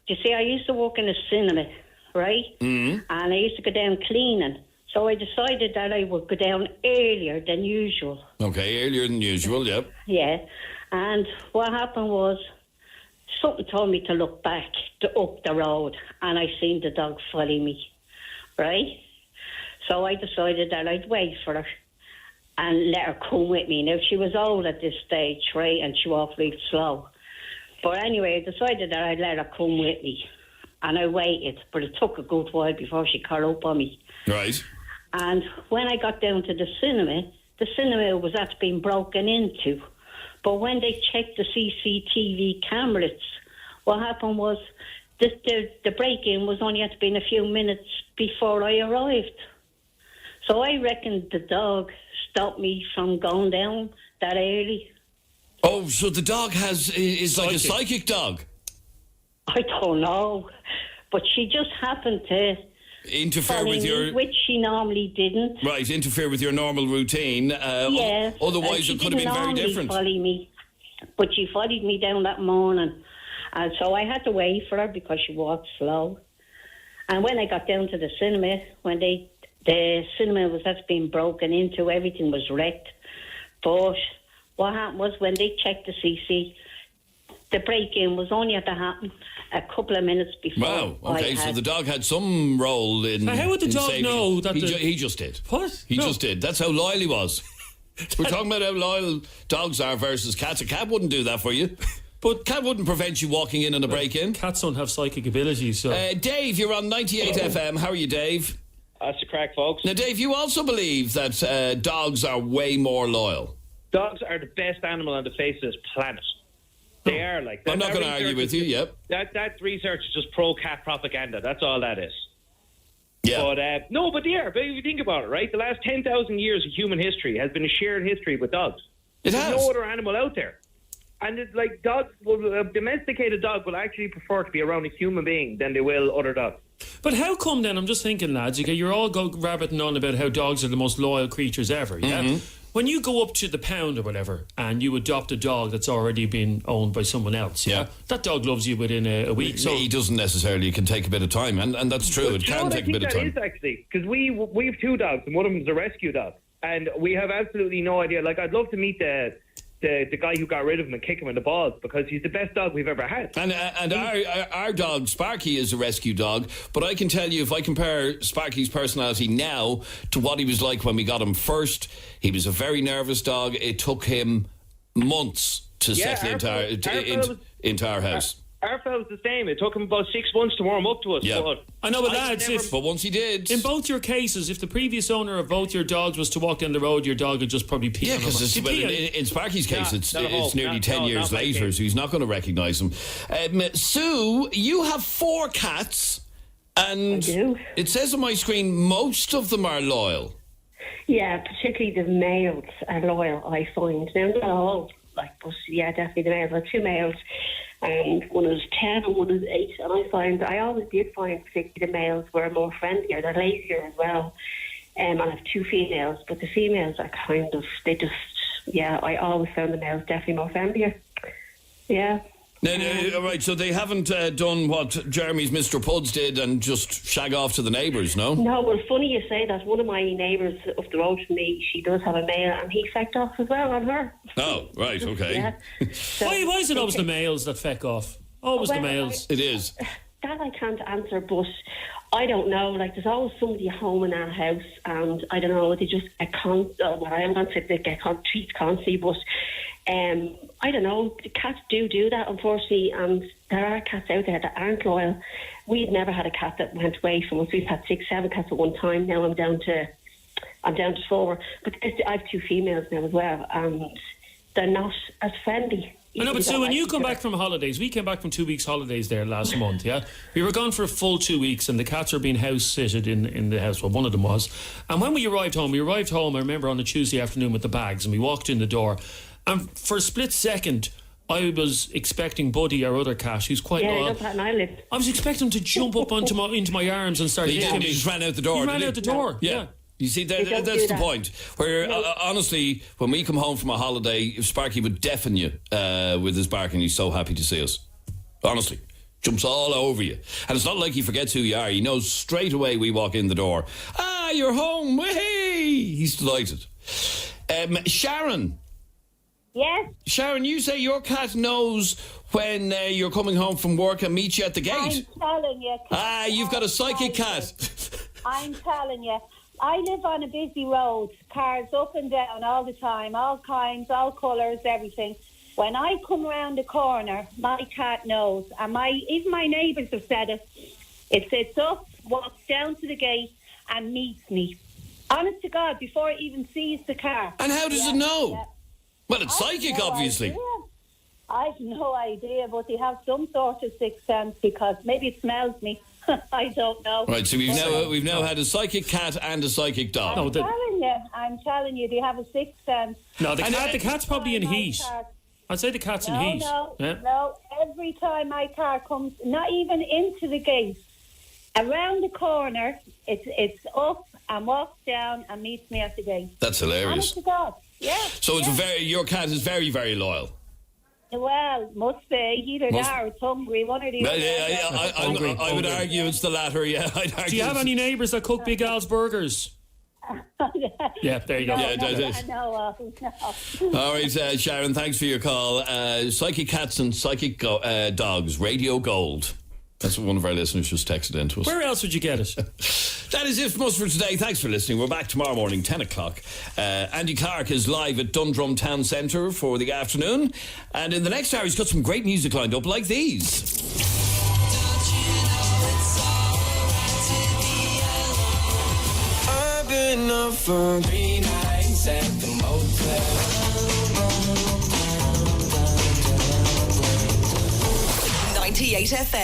you see, I used to work in a cinema, right? Mm-hmm. And I used to go down cleaning. So I decided that I would go down earlier than usual. Okay, earlier than usual, yep. Yeah. And what happened was, something told me to look back up the road, and I seen the dog follow me, right? So I decided that I'd wait for her and let her come with me. Now, she was old at this stage, right, and she walked really slow. But anyway, I decided that I'd let her come with me, and I waited, but it took a good while before she caught up on me. Right. And when I got down to the cinema was actually being broken into. But when they checked the CCTV cameras, what happened was the break-in was only had to be a few minutes before I arrived. So I reckon the dog stopped me from going down that early. Oh, so the dog is like a psychic dog? I don't know. But she just happened to interfere with your... Which she normally didn't. Right, interfere with your normal routine. Yeah. Otherwise it could have been very different. Follow me, but she followed me down that morning. And so I had to wait for her because she walked slow. And when I got down to the cinema, when the cinema was just being broken into, everything was wrecked. But what happened was when they checked the CC, the break-in was only at to happen a couple of minutes before. Wow, okay, so the dog had some role in... How would the dog saving. know that he just did. What? He just did. That's how loyal he was. We're talking about how loyal dogs are versus cats. A cat wouldn't do that for you. But cat wouldn't prevent you walking in on a break-in. Cats don't have psychic abilities, so... Dave, you're on 98 FM. How are you, Dave? That's the crack, folks. Now, Dave, you also believe that dogs are way more loyal. Dogs are the best animal on the face of this planet. They are like... I'm not going to argue with you, yep. That research is just pro-cat propaganda. That's all that is. Yeah. But, but if you think about it, right? The last 10,000 years of human history has been a shared history with dogs. There's no other animal out there. And it's like a domesticated dog will actually prefer to be around a human being than they will other dogs. But how come then, I'm just thinking, lads, you're all rabbiting on about how dogs are the most loyal creatures ever, yeah? Mm-hmm. when you go up to the pound or whatever and you adopt a dog that's already been owned by someone else, that dog loves you within a week. So he doesn't necessarily. It can take a bit of time, and that's true. It can take a bit of time. That is actually, because we have 2 dogs, and one of them is a rescue dog, and we have absolutely no idea. Like, I'd love to meet the guy who got rid of him and kick him in the balls, because he's the best dog we've ever had. And our dog, Sparky, is a rescue dog, but I can tell you, if I compare Sparky's personality now to what he was like when we got him first, he was a very nervous dog. It took him months to settle into our house. Our fella's the same. It took him about 6 months to warm up to us. Yeah. But I know, but lads, but once he did, in both your cases, if the previous owner of both your dogs was to walk down the road, your dog would just probably pee. Yeah, because in Sparky's case, it's nearly 10 years later, so he's not going to recognise him. Sue, you have 4 cats, and it says on my screen most of them are loyal. Yeah, particularly the males are loyal, I find. Now, not all, but definitely the males. I have 2 males. And one is 10 and one is 8. And I always did find particularly the males were more friendlier. They're lazier as well. And I have 2 females, but the females are I always found the males definitely more friendlier. Yeah. No, right, so they haven't done what Jeremy's Mr. Puds did and just shag off to the neighbours, no? No, well, funny you say that. One of my neighbours up the road from me, she does have a male, and he fecked off as well on her. Oh, right, okay. Yeah. So, why is it always the males that feck off? Always the males. It is. That I can't answer, but I don't know. Like, there's always somebody home in our house, and I don't know, they just get I'm not saying they get treated constantly, but I don't know. The cats do that, unfortunately, and there are cats out there that aren't loyal. We've never had a cat that went away from us. We've had 6, 7 cats at one time. Now I'm down to 4. But I have 2 females now as well, and they're not as friendly. I know, but Sue, when you come back from holidays, we came back from 2 weeks holidays there last month, yeah? We were gone for a full 2 weeks, and the cats are being house-sitted in the house. Well, one of them was. And when we arrived home, I remember, on a Tuesday afternoon with the bags, and we walked in the door, and for a split second, I was expecting Buddy, our other cat, who's quite loyal. I was expecting him to jump up into my arms and start hitting me. He just ran out the door. He ran out the door, yeah. You see, that's the point. Where, honestly, when we come home from a holiday, Sparky would deafen you with his barking. He's so happy to see us. Honestly. Jumps all over you. And it's not like he forgets who you are. He knows straight away we walk in the door. Ah, you're home. Hey! He's delighted. Sharon. Yes? Sharon, you say your cat knows when you're coming home from work and meets you at the gate. I'm telling you. You've got a psychic cat. I'm telling you. I live on a busy road, cars up and down all the time, all kinds, all colours, everything. When I come round the corner, my cat knows, and even my neighbours have said it. It sits up, walks down to the gate, and meets me. Honest to God, before it even sees the car. And how does it know? Yeah. Well, it's psychic, obviously. I've no idea, but they have some sort of sixth sense, because maybe it smells me. I don't know. Right, so we've now had a psychic cat and a psychic dog. I'm telling you, they have a sixth sense. No, the cat's probably in heat. I'd say the cat's in heat. No, every time my car comes, not even into the gate, around the corner, it's up and walks down and meets me at the gate. That's hilarious. Honest to God, yeah. So your cat is very, very loyal. Well, must be. Either that or it's hungry. One or the other. I would argue it's the latter, yeah. Do you have any neighbours that cook Big Al's burgers? Yeah, there you go. No. All right, Sharon, thanks for your call. Psychic cats and psychic dogs, Radio Gold. That's what one of our listeners just texted in to us. Where else would you get it? That is it from us for today. Thanks for listening. We're back tomorrow morning, 10 o'clock. Andy Clark is live at Dundrum Town Centre for the afternoon. And in the next hour, he's got some great music lined up like these. I've been up for 3 nights at the motel. 98 FM.